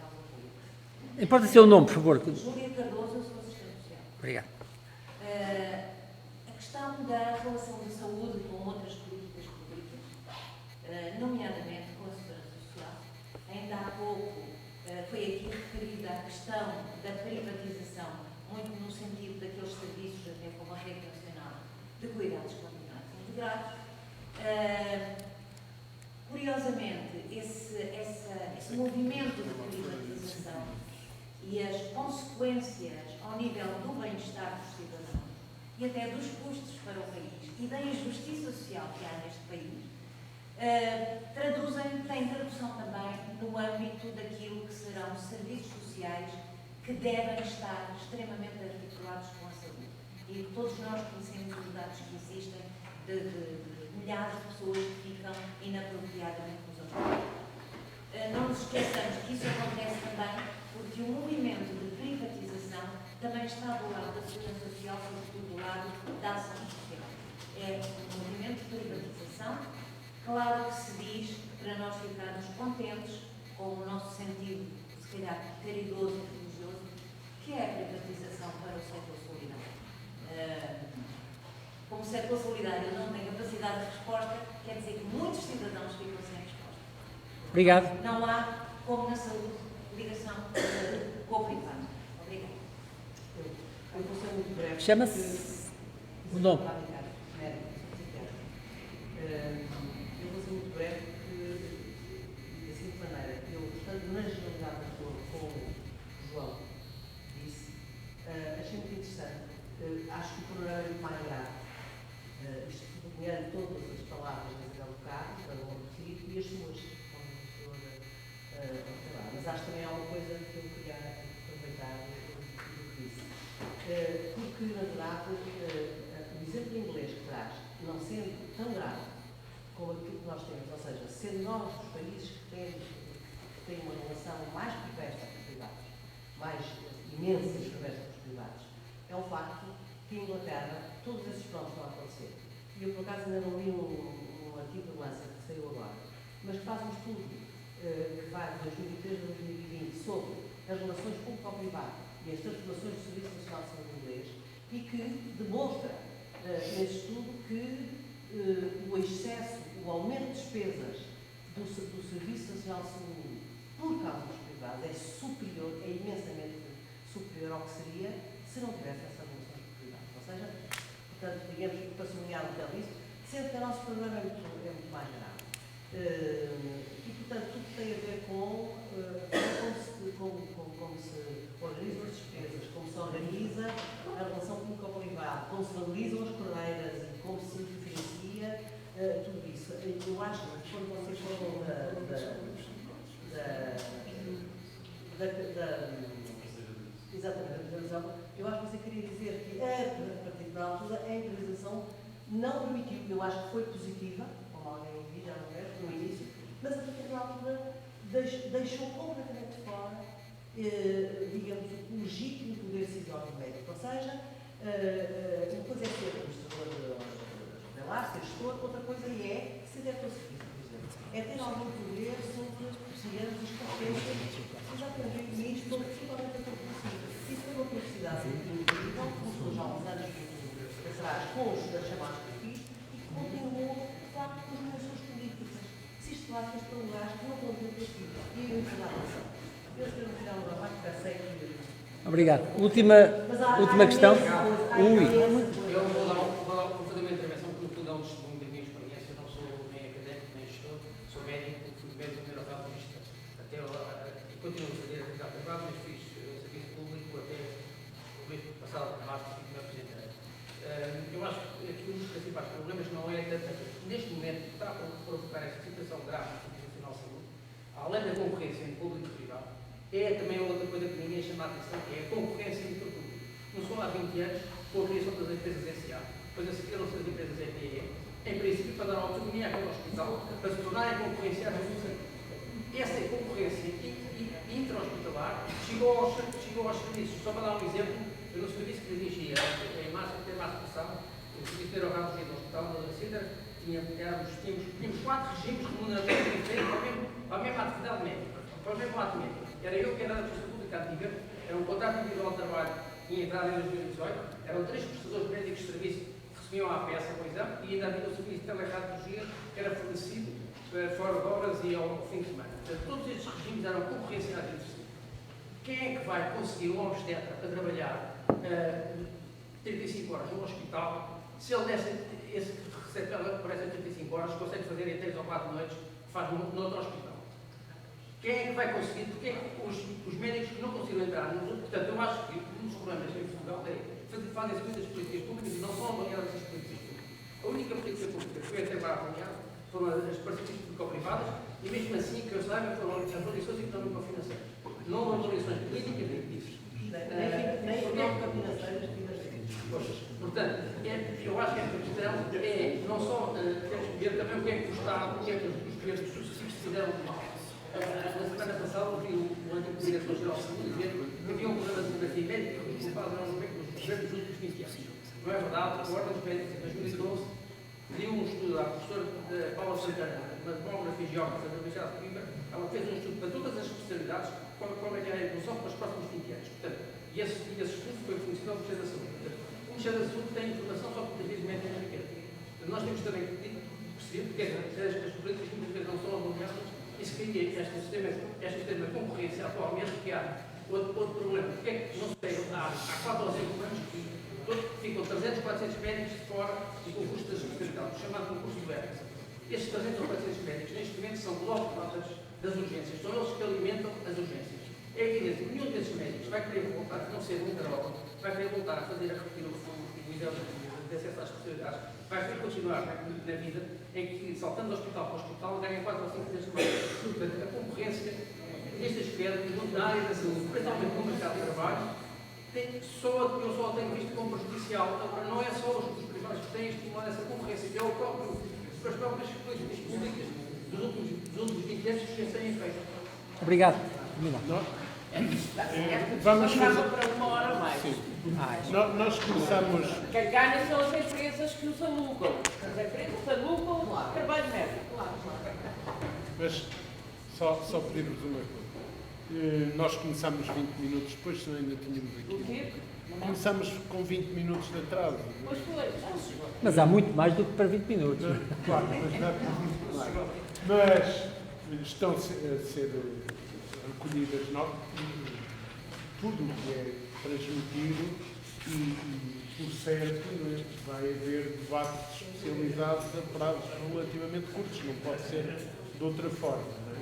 causa pública. Importa ser o nome, por favor. Júlia Cardoso, eu sou assistente social. Obrigado. A questão da relação da saúde com outras políticas públicas, nomeadamente com a segurança social, ainda há pouco foi aqui referida a questão da privatização, muito no sentido daqueles serviços, até como a rede nacional de cuidados continuados integrados. Curiosamente, esse movimento de privatização e as consequências ao nível do bem-estar dos cidadãos e até dos custos para o país e da injustiça social que há neste país, tem tradução também no âmbito daquilo que serão serviços sociais que devem estar extremamente articulados com a saúde. E todos nós conhecemos os dados que existem de milhares de pessoas que ficam inapropriadamente nos hospitais. Não nos esqueçamos que isso acontece também porque o movimento de privatização também está do lado da segurança social, sobretudo do lado da ação social. É um movimento de privatização. Claro que se diz para nós ficarmos contentes com o nosso sentido, se calhar, caridoso e religioso, que é a privatização para o setor solidário. Como o setor solidário não tem capacidade de resposta, quer dizer que muitos cidadãos ficam sem resposta. Obrigado. Não há, como na saúde, ligação com o privado. Obrigada. Eu vou ser muito breve. Chama-se o nome. Eu vou ser muito breve porque, da seguinte maneira, eu, estando na generalidade de acordo com o João disse, achei muito interessante. Acho que o problema é muito mais grave. Isto sublinhando todas as palavras da Isabel do Carmo, da Lola do Filipe e as suas, como mas acho que também há uma coisa que eu queria aproveitar do que disse. Porque, na verdade, o exemplo inglês que traz, não sendo tão grave como aquilo que nós temos, ou seja, sendo nós os países que têm uma relação mais perversa com os privados, mais imensa e perversa com os privados, é um facto que em Inglaterra todos esses fenómenos estão a acontecer. E eu, por acaso, ainda não li um artigo de Lancet que saiu agora, mas que faz um estudo que vai de 2003 a 2020 sobre as relações público-privado e as transformações do Serviço Nacional de Saúde inglês e que demonstra nesse estudo que o excesso, o aumento de despesas do Serviço Nacional de Saúde por causa dos privados é superior, é imensamente superior ao que seria se não tivesse essa relação com os privados. Ou seja, portanto, digamos, para sublinhar o que ele disse, sendo que o nosso problema é muito mais grave. E, portanto, tudo tem a ver com como se organizam as despesas, como se organiza a relação público-privada, como se valorizam as carreiras e como se diferencia tudo isso. Eu acho que quando vocês falam exatamente, da revisão, eu acho que você queria dizer que a partir da altura a implementação não permitiu, eu acho que foi positiva, como alguém ouviu, já não é, no início, mas a partir da altura deixou completamente fora, digamos, o legítimo poder decisório do médico. Ou seja, uma coisa é ser administrador hospitalar, ser gestor, outra coisa é ser diretor de serviço, por exemplo. É ter algum poder sobre, digamos, as competências. Exatamente, e isto totalmente possível. Isso foi uma publicidade incrível, começou já há uns anos atrás com os chamados perfis e que continuou, de facto, com as relações políticas sistemáticas para lugares que não estão dentro daqui. E eu não sei nada. Eu espero no final da parte, já sei que... Obrigado. Última questão. Ui. Eu vou fazer uma intervenção porque tudo é um testemunho da minha experiência. Eu não sou nem académico, nem gestor, sou médico, fui médico neurologista até e continuo a fazer atividade privada, mas fiz serviço público até o mês passado, março, fui meu presidente. Eu acho que aqui um dos principais problemas não é tanto neste momento que está a provocar esta situação grave no Serviço Nacional de Saúde, além da concorrência entre público e privado, é também outra coisa que ninguém chama a atenção, que é a concorrência entre público. Começou há 20 anos com a criação das empresas SA, depois a seguir as empresas EPE, em princípio para dar autonomia àquele hospital, para se tornarem concorrenciais ao serviço. Essa concorrência intra-hospitalar chegou aos serviços. Só para dar um exemplo, eu no serviço que dirigia em março, até março passado, o serviço de neurologia do Hospital da Sintra, tínhamos 4 regimes remuneratórios diferentes para a mesma atividade médica, para o mesmo ato médico. Era eu que era da Justiça Pública Antiga, era um contrato individual de trabalho que tinha entrado em 2018, eram 3 prestadores médicos de serviço que recebiam à peça, por exemplo, e ainda havia o serviço de teleradiologia que era fornecido fora de obras e ao fim de semana. Portanto, todos estes regimes eram concorrenciais entre si. Quem é que vai conseguir um obstetra a trabalhar 35 horas no hospital, se ele esse que recebe por essas 35 horas consegue fazer em 3 ou 4 noites, faz noutro hospital? Quem é que vai conseguir? Porque é que os médicos que não conseguiram entrar no... Portanto, eu acho que um dos problemas em Portugal é fazem-se muitas políticas públicas e não são avaliadas as políticas públicas. A única política pública que foi até agora avaliada foram as parcerias público-privadas e, mesmo assim, que eu saiba, foram as avaliações económico-financeiras. Não houve avaliações políticas nem disso. Nem económico-financeiras, portanto, eu acho que esta questão é não só temos que ver também o que é que o Estado, o que é que os governos sucessivos fizeram de mal. Na semana passada, ouvi o antigo diretor-geral de saúde dizer que havia um problema de demografia médica que os governos dos últimos 20 anos. Não é verdade, a Ordem dos Médicos, em 2012, pediu um estudo à professora Paula Santana, uma demógrafa geógrafa da Universidade de Coimbra. Ela fez um estudo para todas as especialidades, qual é que é a evolução para os próximos 20 anos. Portanto, e esse estudo foi fornecido ao Ministério da Saúde. Portanto, o Ministério da Saúde tem informação sobre o que médicos pequenos. Nós temos também que perceber porque as políticas muitas vezes não são avaliadas e se cria este sistema de concorrência atualmente, que há outro problema. Porque é que não se tem há 4 ou 5 anos que ficam 300, 400 médicos de fora do concurso das especialidades, chamado concurso do ERC. Estes 300 ou 400 médicos, neste momento, são logo notas das urgências. São eles que alimentam as vai querer voltar, não ser muita Europa, vai querer voltar a fazer, a repetir o exemplo de acesso às especialidades, vai querer continuar na vida em que, saltando de hospital para hospital, ganha 4 ou 5 vezes mais. Portanto, a concorrência deste aspecto, na área da saúde, principalmente no mercado de trabalho, eu só tenho visto como prejudicial. Agora, não é só os privados que têm estimulado essa concorrência, é as próprias políticas públicas dos últimos 20 anos que já têm feito. Obrigado. Vamos fazer. Para uma hora mais. Nós começamos. Quem ganha são as empresas que os alugam. As empresas alugam o trabalho médico. Mas só pedir-vos uma coisa. Nós começamos 20 minutos depois, senão ainda tínhamos O aqui. quê? Começamos com 20 minutos de atraso. Pois foi. Mas há muito mais do que para 20 minutos. Claro, mas dá para 20 mais. Mas estão a ser recolhidas tudo o que é transmitido e por certo, vai haver debates especializados a prazos relativamente curtos, não pode ser de outra forma. Não é?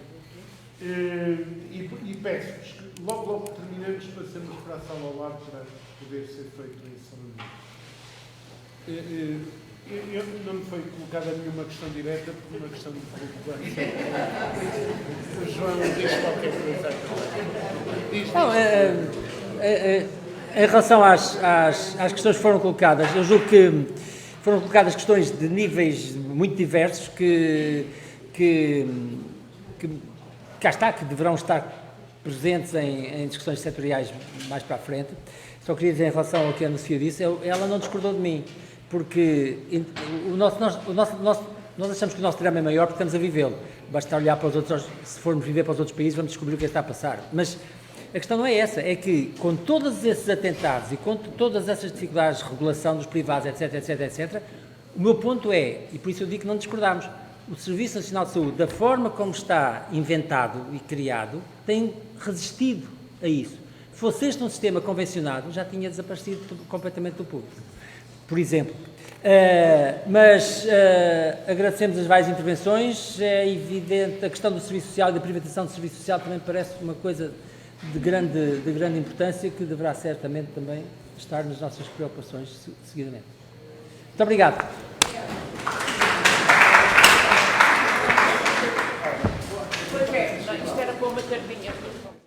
E peço-vos que logo que terminemos passemos para a sala ao lado para poder ser feito o encerramento. Não me foi colocada nenhuma questão direta por uma questão de preocupação. O João diz qualquer coisa. Em relação às questões que foram colocadas, eu julgo que foram colocadas questões de níveis muito diversos que cá está, que deverão estar presentes em discussões setoriais mais para a frente. Só queria dizer em relação ao que a Ana Sofia disse, ela não discordou de mim, porque nós achamos que o nosso drama é maior porque estamos a vivê-lo. Basta olhar para os outros, se formos viver para os outros países, vamos descobrir o que está a passar. Mas a questão não é essa, é que com todos esses atentados e com todas essas dificuldades de regulação dos privados, etc., o meu ponto é, e por isso eu digo que não discordamos, o Serviço Nacional de Saúde, da forma como está inventado e criado, tem resistido a isso. Se fosse este um sistema convencionado, já tinha desaparecido completamente do público, por exemplo. Mas agradecemos as várias intervenções. É evidente, a questão do serviço social e da privatização do serviço social também parece uma coisa de grande importância que deverá certamente também estar nas nossas preocupações seguidamente. Muito obrigado. Pois é, isto era para uma tardinha.